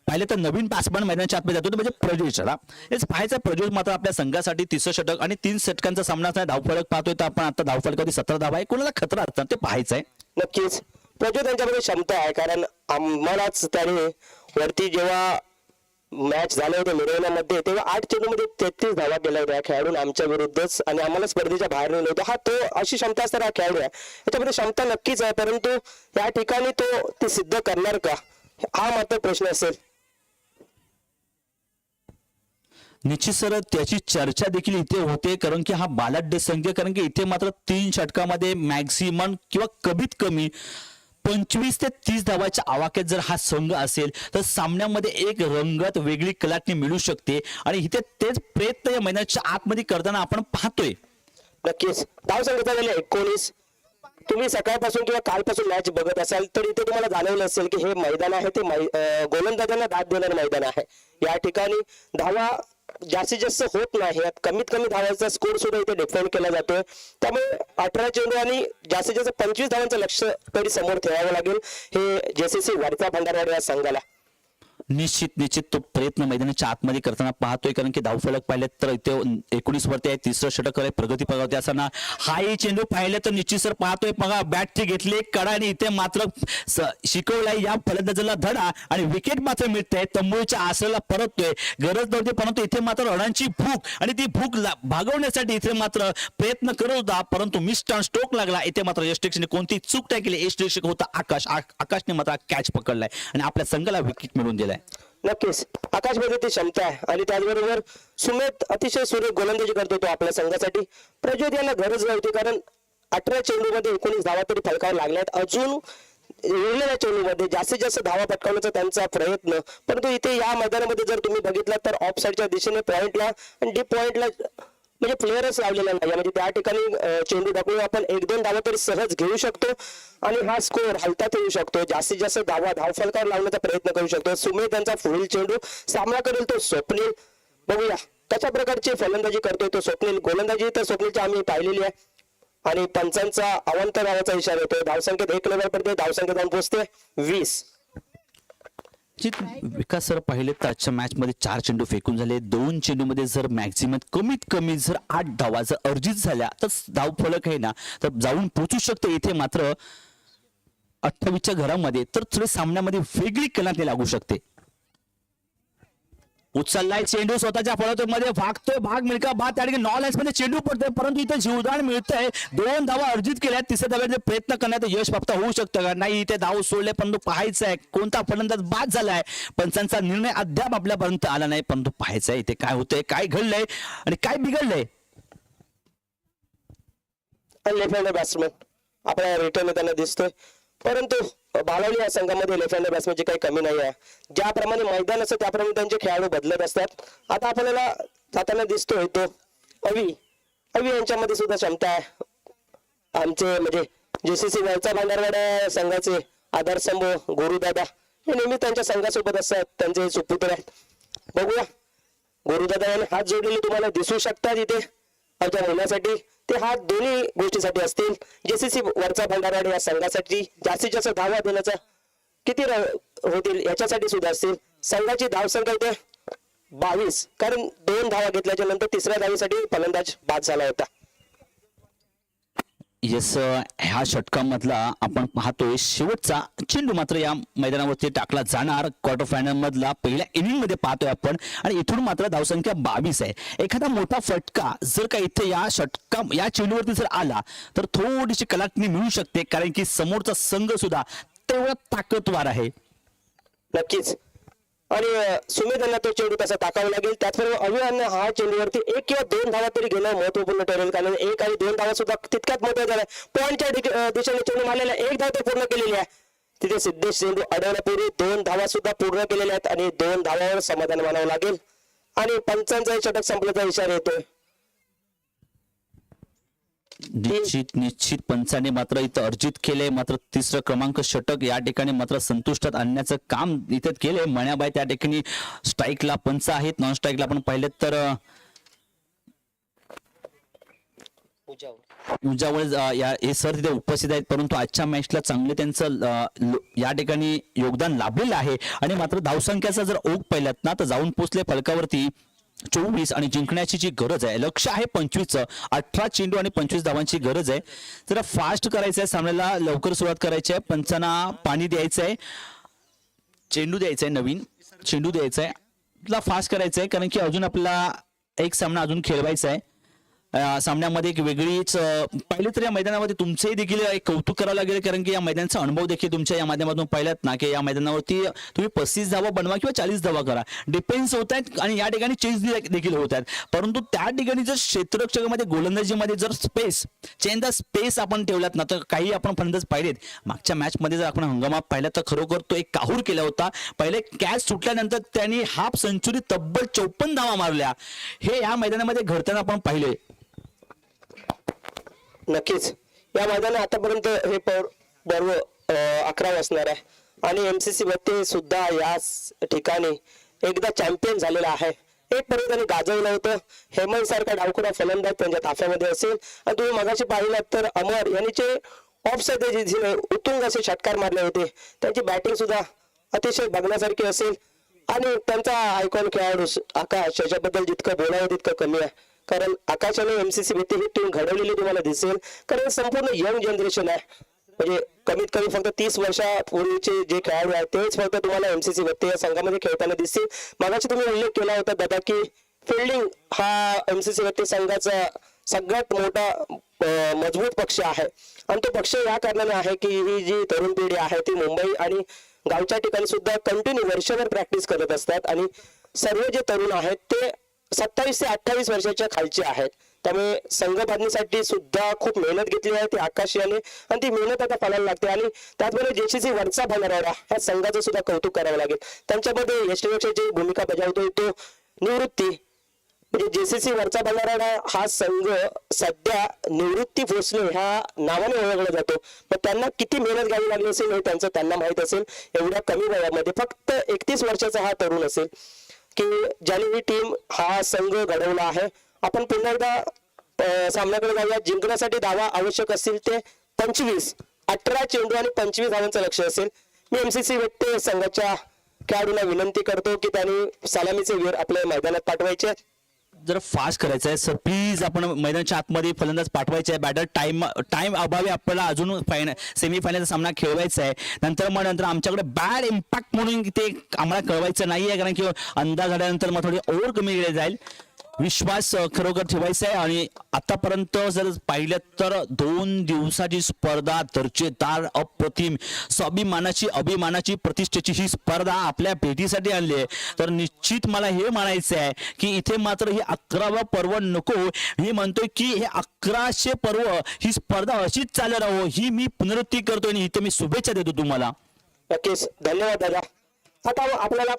पाहिलं तर नवीन बॅट्समॅन मैदानाच्या आतमध्ये जातो म्हणजे प्रज्योत. हेच पाहायचं, प्रज्योत मात्र आपल्या संघासाठी 30 षटक आणि 3 षटकांचा सामना धावफलक पाहतोय. तर आपण आता धावफलकावरती 17 धावा आहे, कोणाला खतरा असतात ते पाहायचंय. नक्कीच प्रज्योत यांच्यामध्ये क्षमता आहे, कारण आम्हालाच त्याने वरती जेव्हा मॅच झाले होते मिरवण्यामध्ये तेव्हा 8 चेंडूमध्ये 33 धावा केल्या होत्या खेळाडून आमच्या विरुद्धच, आणि आम्हाला स्पर्धेच्या बाहेर नेलं होतं. हा तो अशी क्षमता असणारा खेळाडू आहे, याच्यामध्ये क्षमता नक्कीच आहे, परंतु या ठिकाणी तो ती सिद्ध करणार का, हा मात्र प्रश्न असेल. निश्चित सर त्याची चर्चा देखील इथे होते, कारण की हा बालाढ्य संघ, कारण की इथे मात्र 3 षटकामध्ये मॅक्सिमम किंवा कमीत कमी 25 ते 30 धावाच्या आवाक्यात जर हा संघ असेल तर सामन्यामध्ये एक रंगत वेगळी कलाटणी मिळू शकते. आणि इथे तेच प्रयत्न या मैदानाच्या आतमध्ये करताना आपण पाहतोय. नक्कीच धाव संख्या झालेली 19. तुम्ही सकाळपासून किंवा कालपासून मॅच बघत असाल तर इथे तुम्हाला जाणवलं असेल की हे मैदान आहे ते गोलंदाजांना दाद देणारं मैदान आहे. या ठिकाणी धावा जास्तीत जास्त होत नाही, कमीत कमी धावांचा स्कोर सुद्धा इथे डिफेंड केला जातोय. त्यामुळे 18 चेंडू आणि जास्तीत जास्त 25 धावांचं लक्ष तरी समोर ठेवावं लागेल हे JCC वरचा भंडारवाडा या संघाला. निश्चित तो प्रयत्न मैदानाच्या आतमध्ये करताना पाहतोय, कारण की धावफलक पाहिलेत तर इथे 19 वरती आहे, 3रं षटक आहे, प्रगती पगावते असताना हाही चेंडू पाहिले तर निश्चित सर पाहतोय बघा बॅटची घेतली कडा आणि इथे मात्र शिकवलाय या फलंदाजाला धडा आणि विकेट मात्र मिळते. तंबूच्या आसराला परततोय, गरज नव्हती, परंतु इथे मात्र रणांची भूक आणि ती भूक भागवण्यासाठी इथे मात्र प्रयत्न करत होता, परंतु मिस्टर स्ट्रोक लागला. इथे मात्र यष्टिक्षने कोणती चूक नाही केली. यष्टिक्षक होता आकाशने मात्र कॅच पकडलाय आणि आपल्या संघाला विकेट मिळवून दिलाय. नक्कीच आकाशमध्ये ती क्षमता आहे आणि त्याचबरोबर सुमित अतिशय सुरेख गोलंदाजी करतो तो आपल्या संघासाठी. प्रज्योत यांना गरज नव्हती, कारण 18 चेंडूमध्ये 19 धावा तरी फलकावर लागल्यात. अजून उरलेल्या चेंडूमध्ये जास्तीत जास्त धावा पटकावण्याचा त्यांचा प्रयत्न, परंतु इथे या मैदानामध्ये जर तुम्ही बघितलं तर ऑफ साईडच्या दिशेने पॉइंटला आणि डीप पॉइंटला म्हणजे प्लेयरच लावलेला नाही, म्हणजे त्या ठिकाणी चेंडू टाकून आपण 1-2 धावा तरी सहज घेऊ शकतो आणि हा स्कोर हलतात येऊ शकतो. जास्तीत जास्त धावफलकावर लावण्याचा प्रयत्न करू शकतो. सुमित यांचा पुढील चेंडू सामना करेल तो स्वप्नील. बघूया कशा प्रकारची फलंदाजी करतोय तो स्वप्नील. गोलंदाजी तर स्वप्नीलची आम्ही पाहिलेली आहे आणि पंचांचा अवंत धावाचा इशारा येतोय. धावसंख्येत 1 नंबर पडते, धावसंख्येत जाऊन पोहोचते 20. विकास सर पाहिले तर आजच्या मॅच मध्ये 4 चेंडू फेकून झाले. 2 चेंडूमध्ये जर मॅक्झिमम कमीत कमी जर 8 धावा जर अर्जित झाल्या तर धाव फलक आहे ना तर जाऊन पोहोचू शकते. इथे मात्र 28च्या घरामध्ये तर थोडे सामन्यामध्ये वेगळी कलाटणी लागू शकते. उचललाय चेंडू स्वतःच्या फलकामध्ये भागतोय, भाग मिळका बाद त्या ठिकाणी नॉलेज मध्ये चेंडू पडतोय, परंतु इथे जीवदान मिळतंय. 2 धावा अर्जित केल्या, 3ऱ्या धाव्याचे प्रयत्न करण्यात यश प्राप्त होऊ शकतं का नाही. इथे धाव सोडले, परंतु पाहायचं आहे कोणता फलंदाज बाद झालाय. पंचांचा निर्णय अद्याप आपल्यापर्यंत आला नाही, परंतु पाहायचं आहे इथे काय होतंय, काय घडलंय आणि काय बिघडलंय. लेफ्ट हँड बॅट्समन आपल्याला रिटर्न येताना दिसतोय, परंतु बालावली या संघामध्ये लेफ्ट हँड बॅट्समनची काही कमी नाही आहे. ज्याप्रमाणे मैदान असतं त्याप्रमाणे त्यांचे खेळाडू बदलत असतात. आता आपल्याला जाताना दिसतोय तो अवी यांच्यामध्ये सुद्धा क्षमता आहे. आमचे म्हणजे JCC वरचा भांडारवाडा संघाचे आधारस्तंभ गुरुदादा हे नेहमी त्यांच्या संघासोबत असतात, त्यांचे सुपुत्र आहेत. बघूया गुरुदादा यांनी हात जोडलेले तुम्हाला दिसू शकतात इथे आमच्या मुलासाठी. ते हात दोन्ही गोष्टीसाठी असतील. JCC वरचा भंडारवाडा या संघासाठी जास्तीत जास्त धावा देण्याचा किती होतील याच्यासाठी सुद्धा असतील. संघाची धावसंख्या होते 22, कारण 2 धावा घेतल्याच्या नंतर 3ऱ्या धावेसाठी फलंदाज बाद झाला होता. येस, ह्या षटकामधला आपण पाहतोय शेवटचा चेंडू मात्र या मैदानावरती टाकला जाणार. क्वार्टर फायनल मधला पहिल्या इनिंग मध्ये पाहतोय आपण आणि इथून मात्र धावसंख्या 22 आहे. एखादा मोठा फटका जर का इथे या चेंडूवरती जर आला तर थोडीशी कलाटणी मिळू शकते, कारण की समोरचा संघ सुद्धा तेवढा ताकदवार आहे. नक्कीच, आणि सुमित यांना तो चेंडू तसा टाकावा लागेल. त्याचबरोबर अभियांना हा चेंडूवरती 1 किंवा 2 धावा तरी घेणं महत्वपूर्ण ठरेल, कारण 1 आणि 2 धावा सुद्धा तितक्यात महत्त्वाचा आहे. पॉईंटच्या दिशेने चेंडू मारलेला 1 धाव तर पूर्ण केलेली आहे. तिथे सिद्धेश चेंडू अडवण्यापूर्वी 2 धावा सुद्धा पूर्ण केलेल्या आहेत आणि 2 धावावर समाधान मानावं लागेल. आणि पंचांचा षटक संपल्याचा इशारा येतोय. निश्चित पंचाने मात्र इथं अर्जित केले. मात्र तिसरं क्रमांक षटक या ठिकाणी मात्र संतुष्टात आणण्याचं काम इथं केलंय. मण्याबाई त्या ठिकाणी स्ट्राईकला पंच आहेत, नॉन स्ट्राईकला आपण पाहिलं तर उजावळ हे सर तिथे उपस्थित आहेत. परंतु आजच्या मॅचला चांगले त्यांचं या ठिकाणी योगदान लाभलेलं आहे. आणि मात्र धावसंख्याचा जर ओघ पाहिलात ना तर जाऊन पोचले फलकावरती 24 आणि जिंकण्याची जी गरज आहे, लक्ष आहे 25चं. 18 चेंडू आणि 25 धावांची गरज आहे. जरा फास्ट करायचं आहे, सामन्याला लवकर सुरुवात करायची आहे. पंचांना पाणी द्यायचं आहे, चेंडू द्यायचा आहे, नवीन चेंडू द्यायचा आहे, तुला फास्ट करायचं आहे. कारण की अजून आपला एक सामना अजून खेळवायचा आहे. सामन्यामध्ये एक वेगळीच पाहिलं तर या मैदानामध्ये तुमचंही देखील एक कौतुक करावं लागेल. कारण की या मैदानाचा अनुभव देखील तुमच्या या माध्यमातून पाहिलात ना की या मैदानावरती तुम्ही 35 धावा बनवा किंवा 40 धावा करा, डिफेन्स होत आहेत आणि या ठिकाणी चेस देखील होत आहेत. परंतु त्या ठिकाणी जर क्षेत्ररक्षकामध्ये गोलंदाजीमध्ये जर चेंज द स्पेस आपण ठेवलात ना तर काही आपण फलंदाज पाहिलेत. मागच्या मॅच मध्ये जर आपण हंगामात पाहिला तर खरोखर तो एक काहूर केला होता. पहिले कॅच सुटल्यानंतर त्यांनी हाफ सेंचुरी तब्बल 54 धावा मारल्या. हे या मैदानामध्ये घडताना आपण पाहिले. नक्कीच या मैदानात आतापर्यंत हे पर्व 11 असणार आहे. आणि MCC मध्ये सुद्धा याच ठिकाणी एकदा चॅम्पियन झालेला आहे. एक पर्व त्यांनी गाजवलं होतं. हेमंत सारखा डावखुरा फलंदाज त्यांच्या ताफ्यामध्ये असेल. आणि तुम्ही मगाशी पाहिलात तर अमर यांनी जे ऑफ साईड उतुंग असे षटकार मारले होते, त्यांची बॅटिंग सुद्धा अतिशय बघण्यासारखी असेल. आणि त्यांचा आयकॉन खेळाडू आकाश याच्याबद्दल जितकं बोलावं तितकं कमी आहे. कारण आकाशाने MCC मध्ये ही टीम घडवलेली तुम्हाला दिसेल. कारण संपूर्ण यंग जनरेशन आहे. म्हणजे कमीत कमी फक्त 30 वर्षापूर्वीचे जे खेळाडू आहेत तेच फक्त तुम्हाला MCC मध्ये या संघामध्ये खेळताना दिसतील. मागाशी तुम्ही उल्लेख केला होता दादा की फिल्डिंग हा MCC मध्ये संघाचा सगळ्यात मोठा मजबूत पक्ष आहे. आणि तो पक्ष या कारणाने आहे की ही जी तरुण पिढी आहे ती मुंबई आणि गावच्या ठिकाणी सुद्धा कंटिन्यू वर्षभर प्रॅक्टिस करत असतात. आणि सर्व जे तरुण आहेत ते 27 ते 28 वर्षाच्या खालचे आहेत. त्यामुळे संघ बांधणीसाठी सुद्धा खूप मेहनत घेतली आहे ती आकाश याने. आणि ती मेहनत आता फळायला लागते. आणि त्याचबरोबर JCC वरचा भंडारवाडा ह्या संघाचं सुद्धा कौतुक करावं लागेल. त्यांच्यामध्ये यष्टीरक्षकाची भूमिका बजावतोय तो निवृत्ती. म्हणजे JCC वरचा भंडारवाडा हा संघ सध्या निवृत्ती भोसले ह्या नावाने ओळखला जातो. पण त्यांना किती मेहनत घ्यावी लागली असेल हे त्यांना माहित असेल. एवढ्या कमी वयामध्ये फक्त 31 वर्षाचा हा तरुण असेल की ज्याने ही टीम हा संघ घडवला आहे. आपण पुन्हा एकदा सामन्याकडे जाऊया. जिंकण्यासाठी धावा आवश्यक असतील ते 25, 18 चेंडू आणि 25 धावांचं लक्ष असेल. मी MCC व्यक्ती संघाच्या खेळाडूंना विनंती करतो की त्यांनी सलामीचे वीर आपल्या मैदानात पाठवायचे. जर फास्ट करायचं आहे सर प्लीज आपण मैदानाच्या आतमध्ये फलंदाज पाठवायचे आहे. बॅटर टाइम अभावी आपल्याला अजून सेमीफायनलचा सामना खेळवायचा आहे. नंतर आमच्याकडे बॅड इम्पॅक्ट म्हणून ते आम्हाला कळवायचं नाही आहे. कारण की अंदाज झाल्यानंतर मग थोडी ओव्हर कमी केली जाईल. विश्वास खरोखर ठेवायचा आहे. आणि आतापर्यंत जर पाहिलं तर 2 दिवसाची स्पर्धा दर्जेदार अप्रतिम अभिमानाची प्रतिष्ठेची ही स्पर्धा आपल्या भेटीसाठी आणली आहे. तर निश्चित मला हे म्हणायचं आहे की इथे मात्र हे 11वा पर्व नको. मी म्हणतोय की हे 1100 पर्व ही स्पर्धा अशीच चालू राहो ही मी पुनरुक्ती करतोय. आणि इथे मी शुभेच्छा देतो तुम्हाला. नक्कीच धन्यवाद दादा. आता आपल्याला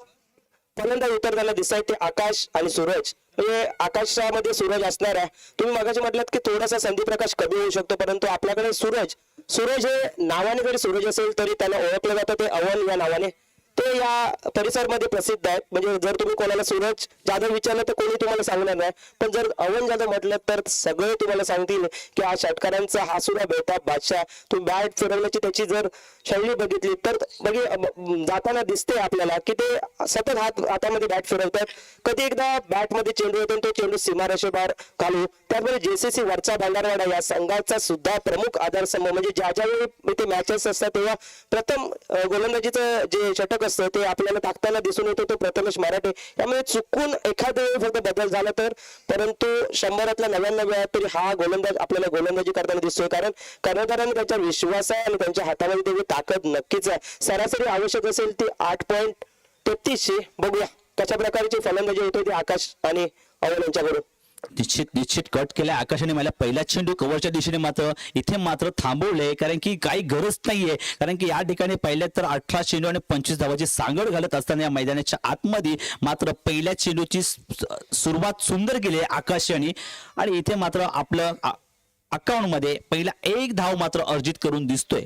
फलंदाज उतरताना दिसाय ते आकाश आणि सूरज. म्हणजे आकाशामध्ये सूरज असणार आहे. तुम्ही मगाशी म्हटलात की थोडासा संधी प्रकाश कमी होऊ शकतो. परंतु आपल्याकडे सूरज हे नावाने जरी सूरज असेल तरी त्याला ओळखलं जातं ते अवन या नावाने. ते या परिसरमध्ये प्रसिद्ध आहेत. म्हणजे जर तुम्ही कोणाला सूरज जाधव विचारलं तर कोणी तुम्हाला सांगणार नाही. पण जर अवन जाधव म्हटलं तर सगळे तुम्हाला सांगतील की हा षटकारांचा हा सुद्धा बेताब बादशाह. तुम्ही बॅट फिरवण्याची त्याची जर शैली बघितली तर जाताना दिसते आपल्याला की ते सतत हातामध्ये बॅट फिरवतात. कधी एकदा बॅटमध्ये चेंडू येतो तो चेंडू सीमारेषेबाहेर घालू. त्याचबरोबर JCC वरचा भंडारवाडा या संघाचा सुद्धा प्रमुख आधारस्तंभ. म्हणजे ज्यावेळी इथे मॅचेस असतात तेव्हा प्रथम गोलंदाजीचं जे षटक असतं ते आपल्याला टाकताना दिसून येतो तो प्रथमेश मराठे. त्यामुळे चुकून एखाद्या वेळी फक्त बदल झाला तर, परंतु 100तल्या 99 वेळा तरी हा गोलंदाज आपल्याला गोलंदाजी करताना दिसतोय. कारण कर्णधारांनी त्यांच्या विश्वास आहे आणि त्यांच्या हातामध्ये तेवढी ताकद नक्कीच आहे. सरासरी आवश्यक असेल ती 8.33. बघूया कशा प्रकारची फलंदाजी होते ती आकाश आणि अवन यांच्याकडून. निश्चित कट केलाय आकाशाने. मला पहिला चेंडू कव्हरच्या दिशेने मात्र थांबवलंय. कारण की काही गरज नाहीये. कारण की या ठिकाणी पहिल्या तर 18 चेंडू आणि 25 धावाची सांगड घालत असताना या मैदानाच्या आतमध्ये मात्र पहिल्या चेंडूची सुरुवात सुंदर केली आहे आकाशाने. आणि इथे मात्र आपलं अकाउंट मध्ये पहिला 1 धाव मात्र अर्जित करून दिसतोय.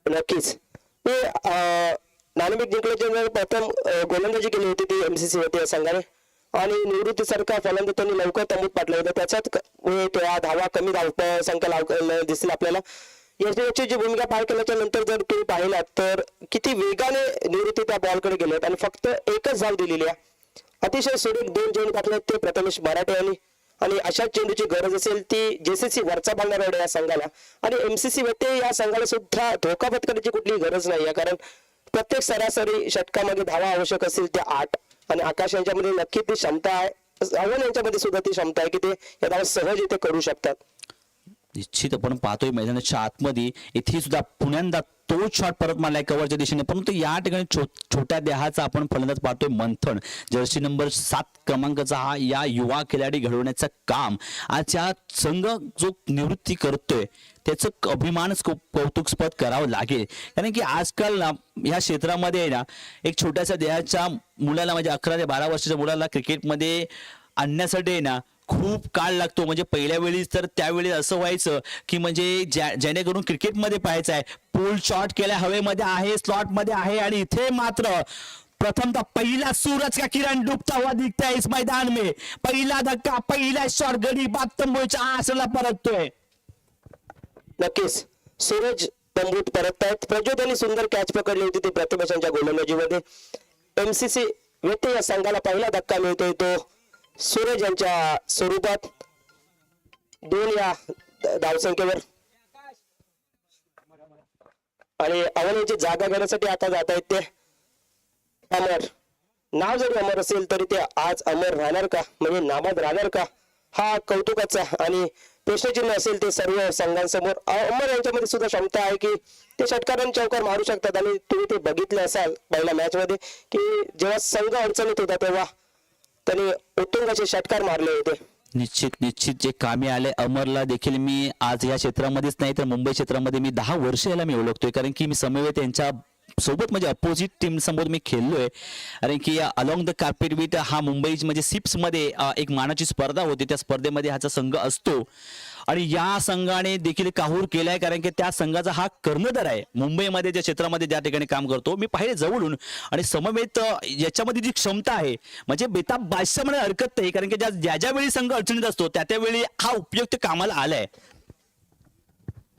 नक्कीच मी नाणेफेक जिंकल्याच्या वेळी प्रथम गोलंदाजी केली होती ती एमसीसी होती या संघाने आणि निवृत्तीसारखा फलंदाज त्यांनी लवकर तंबूत पाडला होता. त्याच्यात त्या धावा कमी संख्या दिसतील आपल्याला. यशची जी भूमिका पार केल्याच्या नंतर जर तुम्ही पाहिलात तर किती वेगाने निवृत्ती त्या बॉलकडे गेलेत आणि फक्त एकच धाव दिलेली आहे. अतिशय सुरेख 2 चेंडू टाकले ते प्रथमेश मराठे यांनी आणि अशा चेंडूची गरज असेल ती जेसीसी वरचा बांधणार या संघाला आणि एमसीसी मध्ये या संघाला सुद्धा धोका पत्करायची कुठलीही गरज नाही आहे. कारण प्रत्येक सरासरी षटकामध्ये धावा आवश्यक असतील त्या 8 आणि आकाश यांच्यामध्ये नक्की ती क्षमता आहे. अवन यांच्यामध्ये सुद्धा ती क्षमता आहे की ते या धावा सहज इथे करू शकतात. निश्चित आपण पाहतोय मैदानाच्या आतमध्ये इथे सुद्धा पुण्यांदा तो शॉट परत मारलाय कव्हरच्या दिशेने, परंतु या ठिकाणी छोट्या देहाचा आपण फलंदाज पाहतोय मंथन, जर्सी नंबर 7 क्रमांकाचा हा या युवा खिलाडी घडवण्याचं काम आज या संघ जो निवृत्ती करतोय त्याचं अभिमानच कौतुकस्पद करावं लागेल. कारण की आजकाल ना या क्षेत्रामध्ये आहे ना एक छोट्याशा देहाच्या मुलाला म्हणजे 11 ते 12 वर्षाच्या मुलाला क्रिकेटमध्ये आणण्यासाठी आहे ना खूप काळ लागतो. म्हणजे पहिल्या वेळी तर त्यावेळी असं व्हायचं की म्हणजे जेणेकरून क्रिकेटमध्ये पाहायचं आहे पुल शॉट केल्या हवेमध्ये आहे, स्लॉट मध्ये आहे आणि इथे मात्र प्रथमतः पहिला सूरज का किरण डूबता हुआ दिखता है इस मैदान में. पहिला धक्का, पहिला शॉट गडी बाद तंबूच्या आसला परततोय. नक्कीच सूरज तंबूत परततायत. प्रज्योत यांनी सुंदर कॅच पकडली होती ती प्रथमेशांच्या गोलंदाजीमध्ये. एमसीसी व्यक्ती या संघाला पहिला धक्का मिळतोय तो सूरज यांच्या स्वरूपात 2 या धावसंख्येवर आणि अवन यांची जागा घेण्यासाठी आता जात आहेत ते अमर. नाव जरी अमर असेल तरी ते आज अमर राहणार का, म्हणजे नाबाद राहणार का, हा कौतुकाचा आणि प्रश्नचिन्ह असेल ते सर्व संघांसमोर. अमर यांच्यामध्ये सुद्धा क्षमता आहे की ते षटकारांनी चौकार मारू शकतात आणि तुम्ही ते बघितले असाल पहिल्या मॅच मध्ये की जेव्हा संघ अडचणीत होता तेव्हा त्यांनी उत्तुंगाचे षटकार मारले होते. निश्चित जे कामी आले अमरला देखील मी आज या क्षेत्रामध्येच नाही तर मुंबई क्षेत्रामध्ये मी 10 वर्ष याला मी ओळखतोय. कारण की मी समवेत त्यांच्या सोबत म्हणजे अपोजिट टीम समोर मी खेळलोय. कारण की अलॉंग द कार्पेट विथ हा मुंबई म्हणजे सिप्स मध्ये एक मानाची स्पर्धा होती, त्या स्पर्धेमध्ये हाचा संघ असतो आणि या संघाने देखील काहूर केलाय. कारण की त्या संघाचा हा कर्णधार आहे मुंबईमध्ये ज्या क्षेत्रामध्ये ज्या ठिकाणी काम करतो. मी पाहिले जवळून आणि समवेत याच्यामध्ये जी क्षमता आहे म्हणजे बेताब बादशाह म्हणून हरकत नाही. कारण की ज्या वेळी संघ अडचणीत असतो त्या वेळी हा उपयुक्त कामाला आलाय.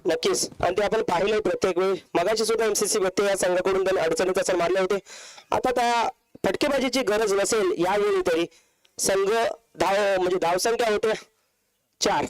नक्कीच आणि ते आपण पाहिलंय प्रत्येक वेळी. मगाशी सुद्धा एमसीसी व्यक्ती या संघाकडून त्यांनी अडचणीत असं मारले होते. आता त्या फटकेबाजीची गरज नसेल यावेळी तरी संघ म्हणजे धावसंख्या होते 4,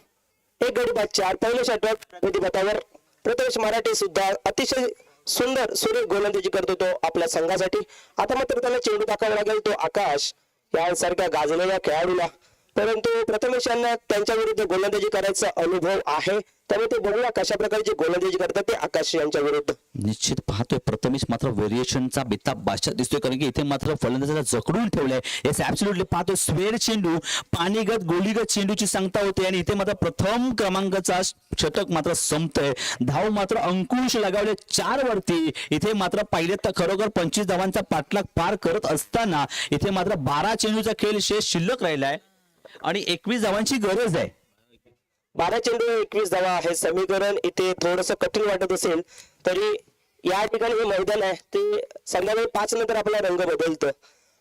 1 गडी बाद 4. पहिल्या षटकात प्रतिपथावर प्रथमेश मराठे सुद्धा अतिशय सुंदर सुरेख गोलंदाजी करतो तो आपल्या संघासाठी. आता मात्र त्याला चेंडू टाकावा लागेल तो आकाश यासारख्या गाजलेल्या खेळाडूला. परंतु प्रथमेश यांना त्यांच्या विरुद्ध गोलंदाजी करायचा अनुभव आहे त्यामुळे ते बघूया कशा प्रकारची गोलंदाजी करतात ते आकाश यांच्या विरुद्ध. निश्चित पाहतोय प्रथमेश मात्र व्हेरिएशनचा बेताब बादशाह दिसतोय. कारण की इथे मात्र फलंदाजाला जकडून ठेवलंय. येस ऍब्सोल्युटली पाहतोय स्वेर चेंडू पाणीगत गोलीगत चेंडूची सांगता होते आणि इथे मात्र प्रथम क्रमांकाचा षटक मात्र संपतोय. धाव मात्र अंकुश लगावले 4 वरती. इथे मात्र पहिले तर खरोखर 25 धावांचा पाठलाग पार करत असताना इथे मात्र 12 चेंडूचा खेळ शेष शिल्लक राहिलाय आणि 21 धावांची गरज आहे. 12 चेंडू 21 धावा हे समीकरण इथे थोडस कठीण वाटत असेल तरी या ठिकाणी हे मैदान आहे ते संध्याकाळी 5 नंतर आपला रंग बदलतं.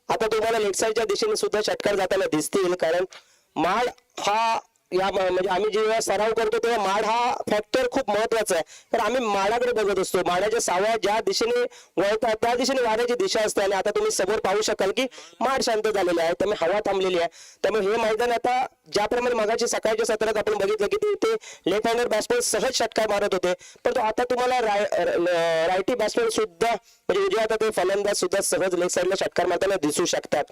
आता तुम्हाला लेफ्ट साईडच्या दिशेने सुद्धा षटकार जाताना दिसतील. कारण माड हा या म्हणजे आम्ही जेव्हा सराव करतो तेव्हा माड हा फॅक्टर खूप महत्वाचा आहे. तर आम्ही माडाकडे बघत असतो. माडाच्या सावळ्या ज्या दिशेने वळतात त्या दिशेने वाऱ्याची दिशा असते आणि आता तुम्ही समोर पाहू शकाल की माड शांत झालेला आहे त्यामुळे हवा थांबलेली आहे. त्यामुळे हे मैदान आता ज्याप्रमाणे मगाची सकाळच्या सत्रात आपण बघितलं की ते लेफ्ट हँडर बॅट्समॅन सहज षटकार मारत होते परंतु आता तुम्हाला रायटी बॅट्समॅन सुद्धा म्हणजे उजव्या हाताचे फलंदाज सुद्धा सहज लेफ्ट साईडला षटकार मारताना दिसू शकतात.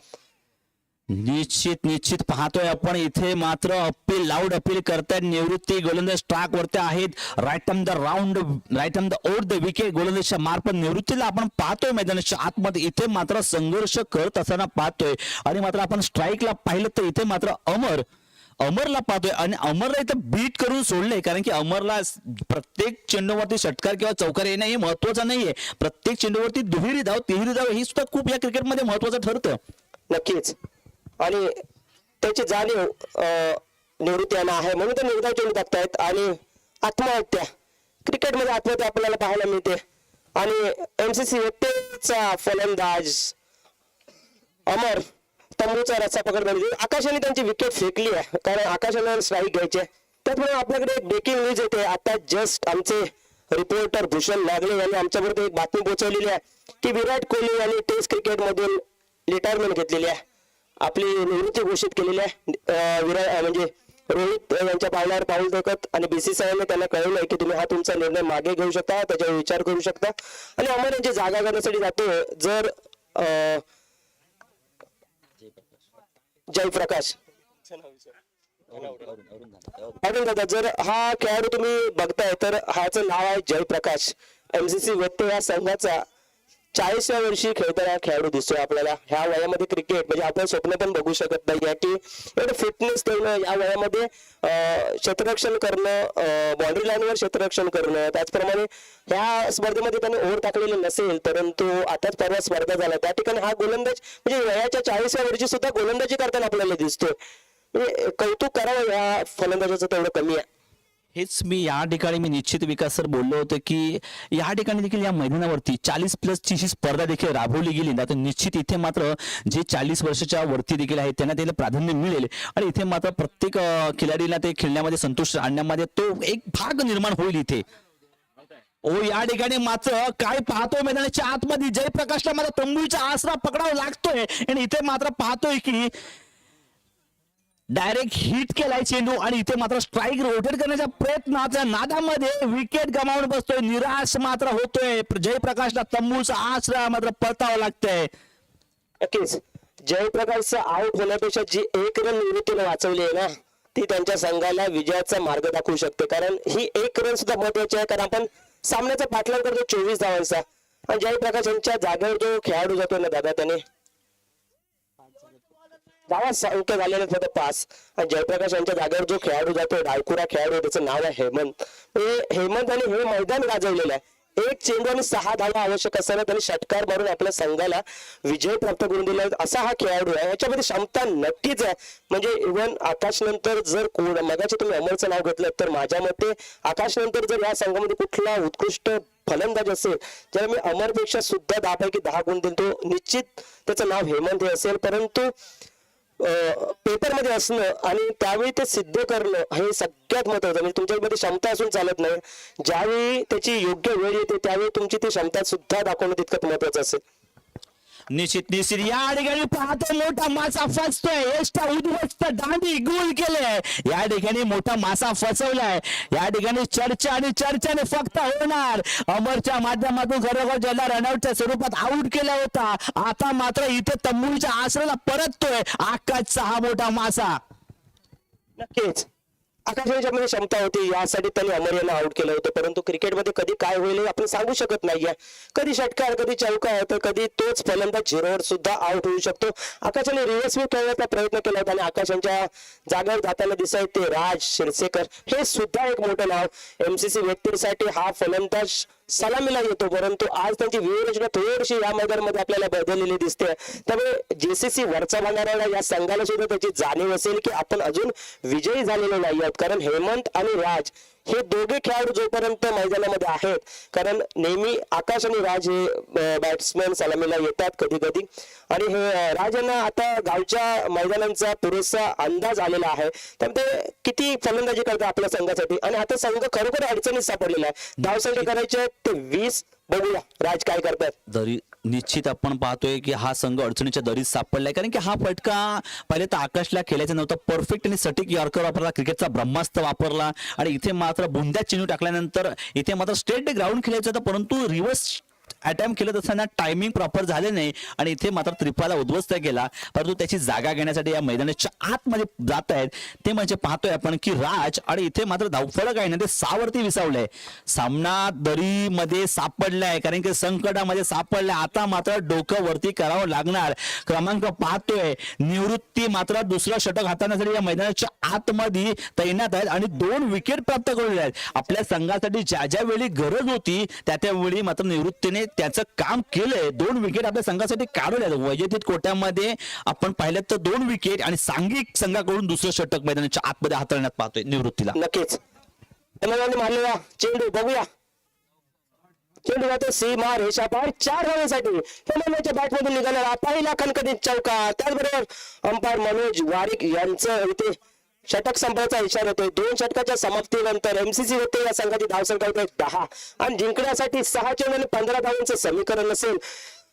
निश्चित पाहतोय आपण इथे मात्र अपील लाऊड अपील करतायत. निवृत्ती गोलंदाज ट्रॅक वरती आहेत. Right on the over the wicket गोलंदाजच्या मार्फत निवृत्तीला आपण पाहतोय मैदानाच्या आतमध्ये. इथे मात्र संघर्ष करत असताना पाहतोय आणि मात्र आपण स्ट्राईकला पाहिलं तर इथे मात्र अमरला पाहतोय आणि अमरला इथे बीट करून सोडलंय. कारण की अमरला प्रत्येक चेंडूवरती षटकार किंवा चौकार येणं हे महत्वाचं नाहीये. प्रत्येक चेंडूवरती दुहेरी धाव तिहेरी धाव ही सुद्धा खूप या क्रिकेटमध्ये महत्वाचं ठरतं. नक्कीच आणि त्याची जाणीव निवृत्ती यांना आहे म्हणून ते निर्धाव चेंडू टाकतायत आणि आत्महत्या क्रिकेटमध्ये आत्महत्या आपल्याला पाहायला मिळते आणि एमसीसी व्यक्तीचा फलंदाज अमर तंबूचा रस्ता पकडण्यामध्ये आकाशाने त्यांची विकेट फेकली आहे कारण आकाशाने स्ट्राईक घ्यायचे त्याचप्रमाणे आपल्याकडे एक ब्रेकिंग न्यूज येते आता जस्ट आमचे रिपोर्टर भूषण लागले यांनी आमच्यापर्यंत एक बातमी पोहोचवलेली आहे की विराट कोहली यांनी टेस्ट क्रिकेटमधून रिटायरमेंट घेतलेली आहे आपली निवृत्ती घोषित केलेली आहे म्हणजे रोहित यांच्या पावलावर पाऊल टाकत आणि बीसीसीआयने त्यांना कळवलंय की तुम्ही हा तुमचा निर्णय मागे घेऊ शकता त्याच्यावर विचार करू शकता आणि अमर यांची जागा करण्यासाठी जातो जर जयप्रकाश अरुण दादा जर हा खेळाडू तुम्ही बघताय तर ह्याचं नाव आहे जयप्रकाश एमसीसी व्यक्ती या संघाचा 40व्या वर्षी खेळताना खेळाडू दिसतोय आपल्याला ह्या वयामध्ये क्रिकेट म्हणजे आपण स्वप्न पण बघू शकत नाही की एवढं फिटनेस ठेवणं या वयामध्ये क्षेत्ररक्षण करणं बाउंड्री लाईनवर क्षेत्ररक्षण करणं त्याचप्रमाणे ह्या स्पर्धेमध्ये त्याने ओव्हर टाकलेले नसेल परंतु आताच परवा स्पर्धा झाला त्या ठिकाणी हा गोलंदाज म्हणजे वयाच्या 40व्या वर्षी सुद्धा गोलंदाजी करताना आपल्याला दिसतोय म्हणजे कौतुक करावं या फलंदाजाचं तेवढं कमी आहे हेच मी या ठिकाणी मी निश्चित विकास सर बोललो होतो की या ठिकाणी देखील या मैदानावरती 40+ ही स्पर्धा देखील राबवली गेली तर निश्चित इथे मात्र जे 40 वर्षाच्या वरती देखील आहेत त्यांना त्याला प्राधान्य मिळेल आणि इथे मात्र प्रत्येक खिलाडीला ते खेळण्यामध्ये संतुष्ट आणण्यामध्ये तो एक भाग निर्माण होईल इथे या ठिकाणी मात्र काय पाहतोय मैदानाच्या आतमध्ये जयप्रकाशला मात्र तंबूचा आसरा पकडावा लागतोय आणि इथे मात्र पाहतोय की डायरेक्ट हिट केलाय चेंडू आणि इथे मात्र स्ट्राईक रोटेट करण्याच्या प्रयत्नाच्या नादामध्ये विकेट गमावून बसतोय निराश मात्र होतोय जयप्रकाशला तंबूचा आसरा मात्र परतावा लागतोय नक्कीच जयप्रकाशचं आउट होण्यापेक्षा जी एक रन निवृत्तीने वाचवली आहे ना ती त्यांच्या संघाला विजयाचा मार्ग दाखवू शकते कारण ही एक रन सुद्धा महत्वाची आहे कारण आपण सामन्याचा पाठलाग करतो 24 धावांचा आणि जयप्रकाश यांच्या जागेवर जो खेळाडू जातो ना दादा त्याने धावा संख्या झालेले फक्त 5 आणि जयप्रकाश यांच्या जागेवर जो खेळाडू जातो डायकुरा खेळाडू त्याचं नाव आहे हेमंत हेमंत आणि हे मैदान गाजवलेलं आहे एक चेंडू आणि 6 धावा आवश्यक असताना त्यांनी षटकार मारून आपल्या संघाला विजय प्राप्त करून दिला असा हा खेळाडू आहे याच्यामध्ये क्षमता नक्कीच आहे म्हणजे इव्हन आकाश नंतर जर मगाचे तुम्ही अमरचं नाव घेतलं तर माझ्या मते आकाश नंतर जर या संघामध्ये कुठला उत्कृष्ट फलंदाज असेल ज्याला मी अमरपेक्षा सुद्धा 10पैकी 10 गुण देतो निश्चित त्याचं नाव हेमंत हे असेल परंतु पेपर मध्ये असणं आणि त्यावेळी ते सिद्ध करणं हे सगळ्यात महत्वाचं म्हणजे तुमच्यामध्ये क्षमता असून चालत नाही ज्यावेळी त्याची योग्य वेळ येते त्यावेळी तुमची ती क्षमता सुद्धा दाखवणं तितकंच महत्वाचं असेल निश्चित या ठिकाणी पाहतो मोठा मासा फसतोय एष्टा उद्ध्वस्त दांडी गोल केले या ठिकाणी मोठा मासा फसवलाय या ठिकाणी चर्चाने फक्त होणार अमरच्या माध्यमातून खरोखर ज्याला रनआउटच्या स्वरूपात आउट केला होता आता मात्र इथे तंबूच्या आसऱ्याला परततोय आकाशचा हा मोठा मासा नक्कीच आकाशामध्ये क्षमता होती यासाठी त्यांनी अमर यांना आउट केलं होतं परंतु क्रिकेटमध्ये कधी काय होईल हे आपण सांगू शकत नाहीये कधी षटकार कधी चौकार तर कधी तोच फलंदाज झिरोवर सुद्धा आउट होऊ शकतो आकाशाने रिव्हर्स स्वीप खेळण्याचा प्रयत्न केला होता आणि आकाशांच्या जागेवर जाताना दिसत ते राज शिरसेकर हे सुद्धा एक मोठं नाव एमसीसी व्यक्तीसाठी हा फलंदाज सलामीला येतो परंतु आज त्यांची व्यूहरचना थोडीशी या मैदानामध्ये आपल्याला बदललेली दिसते त्यामुळे जेसीसी वरचा भागणाऱ्या या संघाला सुद्धा त्याची जाणीव असेल की आपण अजून विजयी झालेलो नाही आहोत कारण हेमंत आणि राज हे दोघे खेळाडू जोपर्यंत मैदानामध्ये आहेत कारण नेहमी आकाश आणि राज हे बॅट्समॅन सलामीला येतात कधी कधी आणि हे राज यांना आता गावच्या मैदानांचा पुरेसा अंदाज आलेला आहे त्यामुळे किती फलंदाजी करतात आपल्या संघासाठी आणि आता संघ खरोखर अडचणीत सापडलेला आहे धावसंख्या करायचे ते 20 बघूया राज काय करतात दरी निश्चित आपण पाहतोय की हा संघ अडचणीच्या दरीत सापडलाय कारण की हा फटका पहिले तर आकाशला खेळायचा नव्हता परफेक्ट आणि सटीक यॉर्कर वापरला क्रिकेटचा ब्रह्मास्त्र वापरला आणि इथे मात्र बुंद्यात चेंडू टाकल्यानंतर इथे मात्र स्ट्रेट ग्राउंड खेळायचं होतं परंतु रिव्हर्स अटेम्प्ट केलं असताना टायमिंग प्रॉपर झाले नाही आणि इथे मात्र त्रिपाला उद्ध्वस्त केला परंतु त्याची जागा घेण्यासाठी या मैदानाच्या आतमध्ये जात आहेत ते म्हणजे पाहतोय आपण की राज आणि इथे मात्र धावफलक आहे ना ते 6 वरती विसावलंय सामना दरीमध्ये सापडलाय कारण की संकटामध्ये सापडलाय आता मात्र डोकं वरती करावं लागणार क्रमांक पाहतोय निवृत्ती मात्र दुसरा षटक हाताळण्यासाठी या मैदानाच्या आतमध्ये तैनात आहेत आणि 2 विकेट प्राप्त करून आहेत आपल्या संघासाठी ज्या ज्या वेळी गरज होती त्या वेळी मात्र निवृत्तीने पद्धतीने त्याचं काम केलंय. 2 विकेट आपल्या संघासाठी काढवल्या. वैजतीत कोट्यामध्ये आपण पाहिलं तर 2 विकेट आणि सांघिक संघाकडून दुसरं षटक मैदानाच्या आतमध्ये हाताळण्यात पाहतोय निवृत्तीला. नक्कीच मारलेला चेंडू बघूया. चेंडू जातो सीमा रेषा पार 4 धावांसाठी. हेमंतच्या बॅटमधून निघालेला पहिला खणखणीत चौका. त्याचबरोबर अंपायर मनोज वारिक यांचं इथे षटक संपल्याचा इशारा होतोय. 2 षटकाच्या समाप्तीनंतर एमसीसी होते या संघाची धावसंख्या होते 10 आणि जिंकण्यासाठी 6 चेंडू आणि 15 धावांचं समीकरण असेल.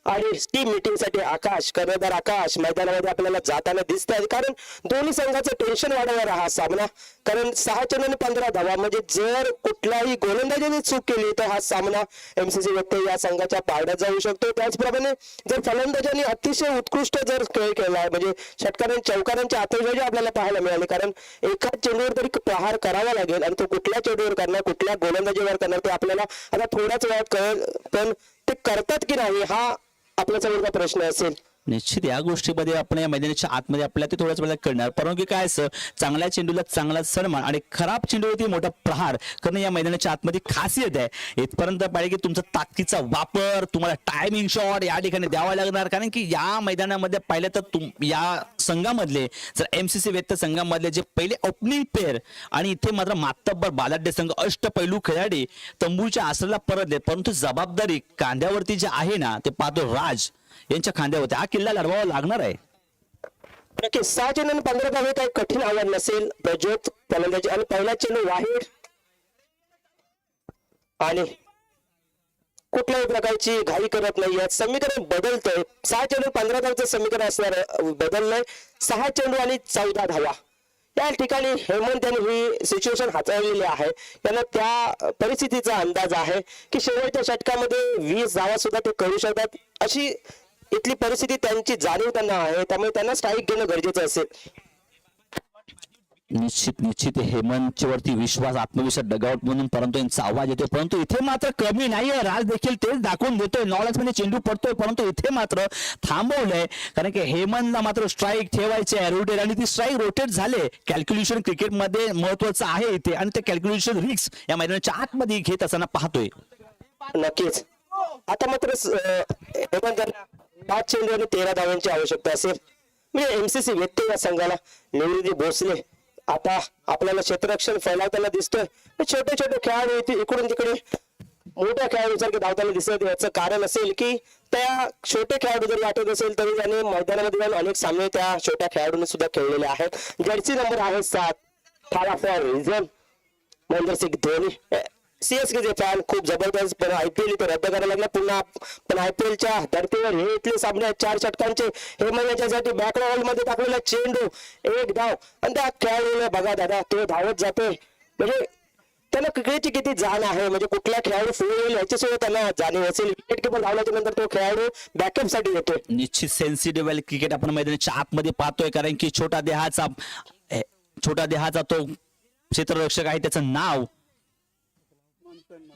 आणि टीम मीटिंग साठी आकाश कर्णधार आकाश मैदानामध्ये आपल्याला जाताना दिसत आहे. कारण दोन्ही संघाचं टेन्शन वाढवणारा हा सामना. कारण 6 चेंडू आणि 15 धावा म्हणजे जर कुठल्याही गोलंदाजीने चूक केली तर हा सामना एमसीसी व्यक्ती या संघाच्या पारड्यात जाऊ शकतो. त्याचप्रमाणे जर फलंदाजांनी अतिशय उत्कृष्ट जर खेळ केला म्हणजे षटकारांच्या चौकारांची आतषबाजी आपल्याला पाहायला मिळाली. कारण एका चेंडूवर तरी प्रहार करावा लागेल आणि तो कुठल्या चेंडूवर करणार कुठल्या गोलंदाजीवर करणार ते आपल्याला आता थोड्याच वेळात कळेल. पण ते करतात की नाही हा आपला समोरचा प्रश्न असेल. निश्चित या गोष्टीमध्ये आपण या मैदानाच्या आतमध्ये आपल्याला ते थोड्याच वेळा कळणार. परंतु काय असं चांगल्या चेंडूला चांगला सन्मान आणि खराब चेंडूवरती मोठा प्रहार करणं या मैदानाच्या आतमध्ये खासियत आहे. इथपर्यंत पाहिजे की तुमचा ताकदीचा वापर तुम्हाला टायमिंग शॉट या ठिकाणी द्यावा लागणार. कारण की या मैदानामध्ये पाहिलं तर या संघामधले जर एमसीसी व्यक्त संघामधले जे पहिले ओपनिंग पेअर आणि इथे मात्र मातब्बर बालाढ्य संघ अष्टपैलू खेळाडी तंबूच्या आसराला परत देत. परंतु जबाबदारी कांद्यावरती जे आहे ना ते पाहतो राज यांच्या खांद्यावरती हा किल्ला लढवावा लागणार आहे. नक्की 6 चेंडू आणि 15 धावे काही कठीण आव्हान नसेल. प्रज्योत फलंदाजी आणि पहिला चेंडू वाहिड आणि कुठल्याही प्रकारची घाई करत नाहीये. समीकरण बदलतंय. 6 चेंडू 15 धावचं समीकरण असणार बदललंय. 6 चेंडू आणि 14 धावा या ठिकाणी हेमंत यांनी ही सिच्युएशन हाताळलेली आहे. त्यांना त्या परिस्थितीचा अंदाज आहे की शेवटच्या षटकामध्ये 20 धावा सुद्धा ते करू शकतात अशी इथली परिस्थिती त्यांची जाणीव त्यांना आहे. त्यामुळे त्यांना स्ट्राईक घेणं गरजेचं असेल. निश्चित हेमंतच्या वरती विश्वास आत्मविश्वास डगआउट म्हणून परंतु यांचा आवाज येतोय. परंतु इथे मात्र कमी नाहीये. राज देखील तेच दाखवून देतोय. नॉलेज मध्ये चेंडू पडतोय परंतु इथे मात्र थांबवलंय. कारण की हेमंतला मात्र स्ट्राईक ठेवायचे आहे रोटेट आणि ती स्ट्राईक रोटेट झाले. कॅल्क्युलेशन क्रिकेटमध्ये महत्वाचं आहे इथे आणि ते कॅल्क्युलेशन रिक्स या मैदानाच्या आतमध्ये घेत असताना पाहतोय. नक्कीच आता मात्र हेमंत 5 चेंडू आणि 13 धावांची आवश्यकता असेल. म्हणजे एमसीसी व्यक्ती या संघाला निवृत्ती भोसले आता आपल्याला क्षेत्ररक्षण फैलावताना दिसतोय. छोटे छोटे खेळाडू इकडून तिकडे मोठ्या खेळाडूसारखे धावताना दिसत. याचं कारण असेल की त्या छोटे खेळाडू जरी आठवत असेल तरी त्याने मैदानामध्ये जाऊन अनेक सामने त्या छोट्या खेळाडूंनी सुद्धा खेळलेले आहेत. जर्सी नंबर आहे 7 ठाला for reason Mahendra Singh Dhoni. CSK चे फॅन खूप जबरदस्त. पण आयपीएल इथे रद्द करायला लागला पुन्हा. पण आयपीएलच्या धर्तीवर हे इथले सामने आहेत 4 षटकांचे. हे महिन्याच्यासाठी बॅकलॉग मध्ये टाकलेला चेंडू 1 धाव आणि त्या खेळाडूला बघा दादा तो धावत जातोय. म्हणजे त्याला क्रिकेटची किती जाण आहे. म्हणजे कुठला खेळाडू पुढे येईल याची सुद्धा त्यांना जाणीव असेल. विकेट किपर धावल्याच्या नंतर तो खेळाडू बॅकअप साठी येतोय. निश्चित सेन्सिटिव्ह क्रिकेट आपण मैदानाच्या आतमध्ये पाहतोय. कारण की छोटा देहाचा तो क्षेत्ररक्षक आहे त्याचं नाव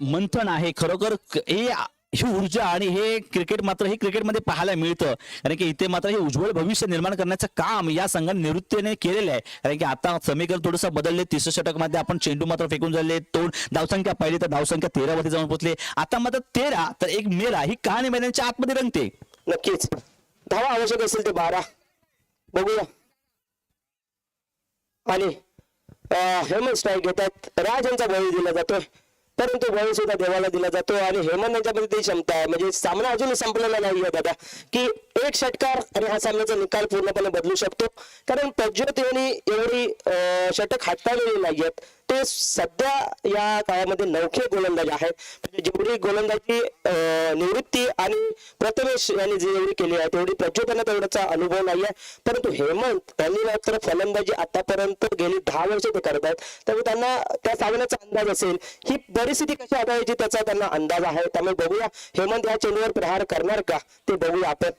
मंथन आहे. खरोखर ही ऊर्जा आणि हे क्रिकेट मात्र हे क्रिकेटमध्ये पाहायला मिळतं. कारण की इथे मात्र हे उज्ज्वल भविष्य निर्माण करण्याचं काम या संघाने निवृत्तीने केलेलं आहे. कारण की आता समीकरण थोडंसं बदलले. 30 षटकमध्ये आपण चेंडू मात्र फेकून झाले. तो धावसंख्या पाहिली तर धावसंख्या 13 वरती जाऊन पोहोचले. आता मात्र 13 तर 1 मेरा ही कहाणी मैदानाच्या आतमध्ये रंगते. नक्कीच धावा आवश्यक असेल ते 12 बघूया. आणि हेमंत स्ट्राईक घेतात. राज यांचा बळी दिला जातोय परंतु बळी सुद्धा देवाला दिला जातो. आणि हेमंत यांच्यामध्ये ती क्षमता आहे. म्हणजे सामना अजूनही संपलेला नाहीये दादा की 1 षटकार आणि हा सामन्याचा निकाल पूर्णपणे बदलू शकतो. कारण प्रज्योत यांनी एवढी षटक हाताळलेली नाहीयेत. ते सध्या या काळामध्ये नवखे गोलंदाज आहेत. म्हणजे जेवढी गोलंदाजी निवृत्ती आणि प्रथमेश यांनी जेवढी केली आहे तेवढी प्रज्योत यांना तेवढाचा अनुभव नाहीये. परंतु हेमंत यांनी मात्र फलंदाजी आतापर्यंत गेली 10 वर्ष ते करत आहेत. त्यामुळे त्यांना त्या सामन्याचा अंदाज असेल. ही परिस्थिती कशी हाताळायची त्याचा त्यांना अंदाज आहे. त्यामुळे बघूया हेमंत या चेंडूवर प्रहार करणार का ते बघूया आपण.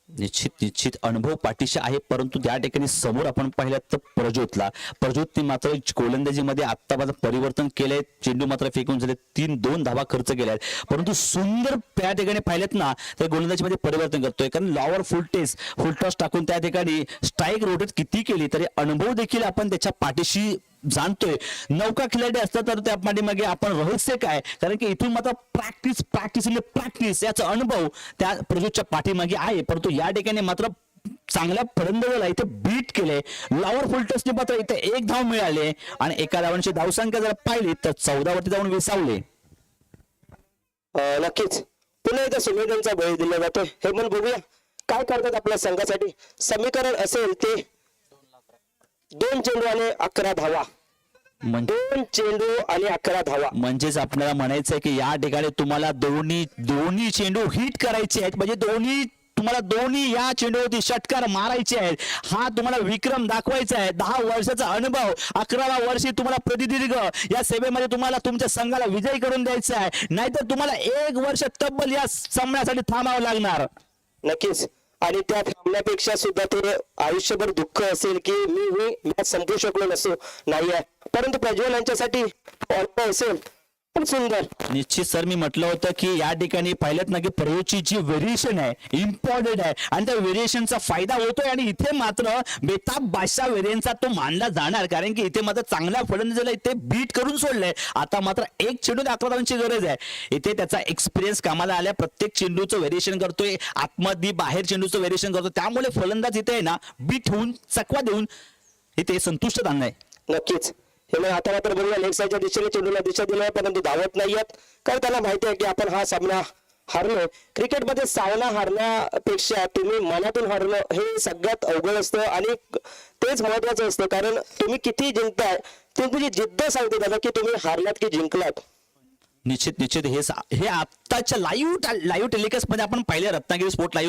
निश्चित अनुभव पाठीशी आहे. परंतु त्या ठिकाणी समोर आपण पाहिलं तर प्रज्योतने मात्र गोलंदाजीमध्ये आत्तापर्यंत परिवर्तन केलंय. चेंडू मात्र फेकून झाले 2 धावा खर्च केल्या आहेत. परंतु सुंदर त्या ठिकाणी पाहिलेत ना तर गोलंदाजीमध्ये परिवर्तन करतोय. कारण लॉवर फुल टॉस टाकून त्या ठिकाणी स्ट्राईक रोटेट किती केली तरी अनुभव देखील आपण त्याच्या पाठीशी जाणतोय नौका खिलाडी असतात तर त्या पाठीमागे आपण रहस्य काय, कारण की इथून मात्र प्रॅक्टिस याचा अनुभव त्या प्रज्योतच्या पाठीमागे आहे. परंतु या ठिकाणी मात्र चांगल्या फलंदाजाला इथे बीट केले. लॉवर फुलटसने मात्र इथे 1 धाव मिळाले आणि एका धावांची धावसंख्या जर पाहिली तर 14 वरती जाऊन विसावले. नक्कीच पुन्हा एकदा सुमेधांचा बळी दिला जातोय. हे पण बघूया काय करतात आपल्या संघासाठी. समीकरण असेल ते 2 चेंडू आणि 11 धावा. म्हणजे 2 चेंडू आणि 11 धावा. म्हणजेच आपल्याला म्हणायचंय की या ठिकाणी तुम्हाला दोन्ही चेंडू हिट करायचे आहेत. म्हणजे दोन्ही या चेंडूवरती षटकार मारायचे आहेत. हा तुम्हाला विक्रम दाखवायचा आहे. 10 वर्षाचा अनुभव, 11व्या वर्षी तुम्हाला प्रतिदीर्घ या सेवेमध्ये तुम्हाला तुमच्या संघाला विजयी करून द्यायचा आहे. नाहीतर तुम्हाला 1 वर्ष तब्बल या सामन्यासाठी थांबावं लागणार. नक्कीच. आणि त्या थांबण्यापेक्षा सुद्धा ते आयुष्यभर दुःख असेल की मी ही मॅच संपवू शकलो नाहीये. परंतु प्रज्वल यांच्यासाठी अनुभव असेल खूप सुंदर. निश्चित सर, मी म्हटलं होतं की या ठिकाणी पाहिलं ना की प्रयोगची जी व्हेरिएशन आहे इम्पॉर्टंट आहे आणि त्या व्हेरिएशनचा फायदा होतोय. आणि इथे मात्र बेताब बादशाह व्हेरियनचा तो मानला जाणार, कारण की इथे मात्र चांगल्या फलंदाजीला इथे बीट करून सोडलंय. आता मात्र 1 चेंडू 11 धावांची गरज आहे. इथे त्याचा एक्सपिरियन्स कामाला आल्या. प्रत्येक चेंडूचं व्हेरिएशन करतोय, आतमध्ये बाहेर चेंडूचं व्हेरिएशन करतोय. त्यामुळे फलंदाज इथे आहे ना बीट होऊन चकवा देऊन इथे संतुष्ट आणलाय. नक्कीच. हे मग आता मात्र बघूया लेग साईडच्या दिशेने चेंडूला दिशा दिली आहे परंतु धावत नाहीयेत, कारण त्याला माहिती आहे की आपण हा सामना हारलो. क्रिकेटमध्ये सामना हारण्यापेक्षा तुम्ही मनातून हारणं हे सगळ्यात अवघड असतं आणि तेच महत्वाचं असतं. कारण तुम्ही किती जिंकताय तुमची जिद्द सांगते दादा की तुम्ही हारलात की जिंकलात. निश्चित हे आताच्या लाईव्ह टेलिकास्ट मध्ये आपण पाहिलं रत्नागिरी स्पोर्ट लाईव्ह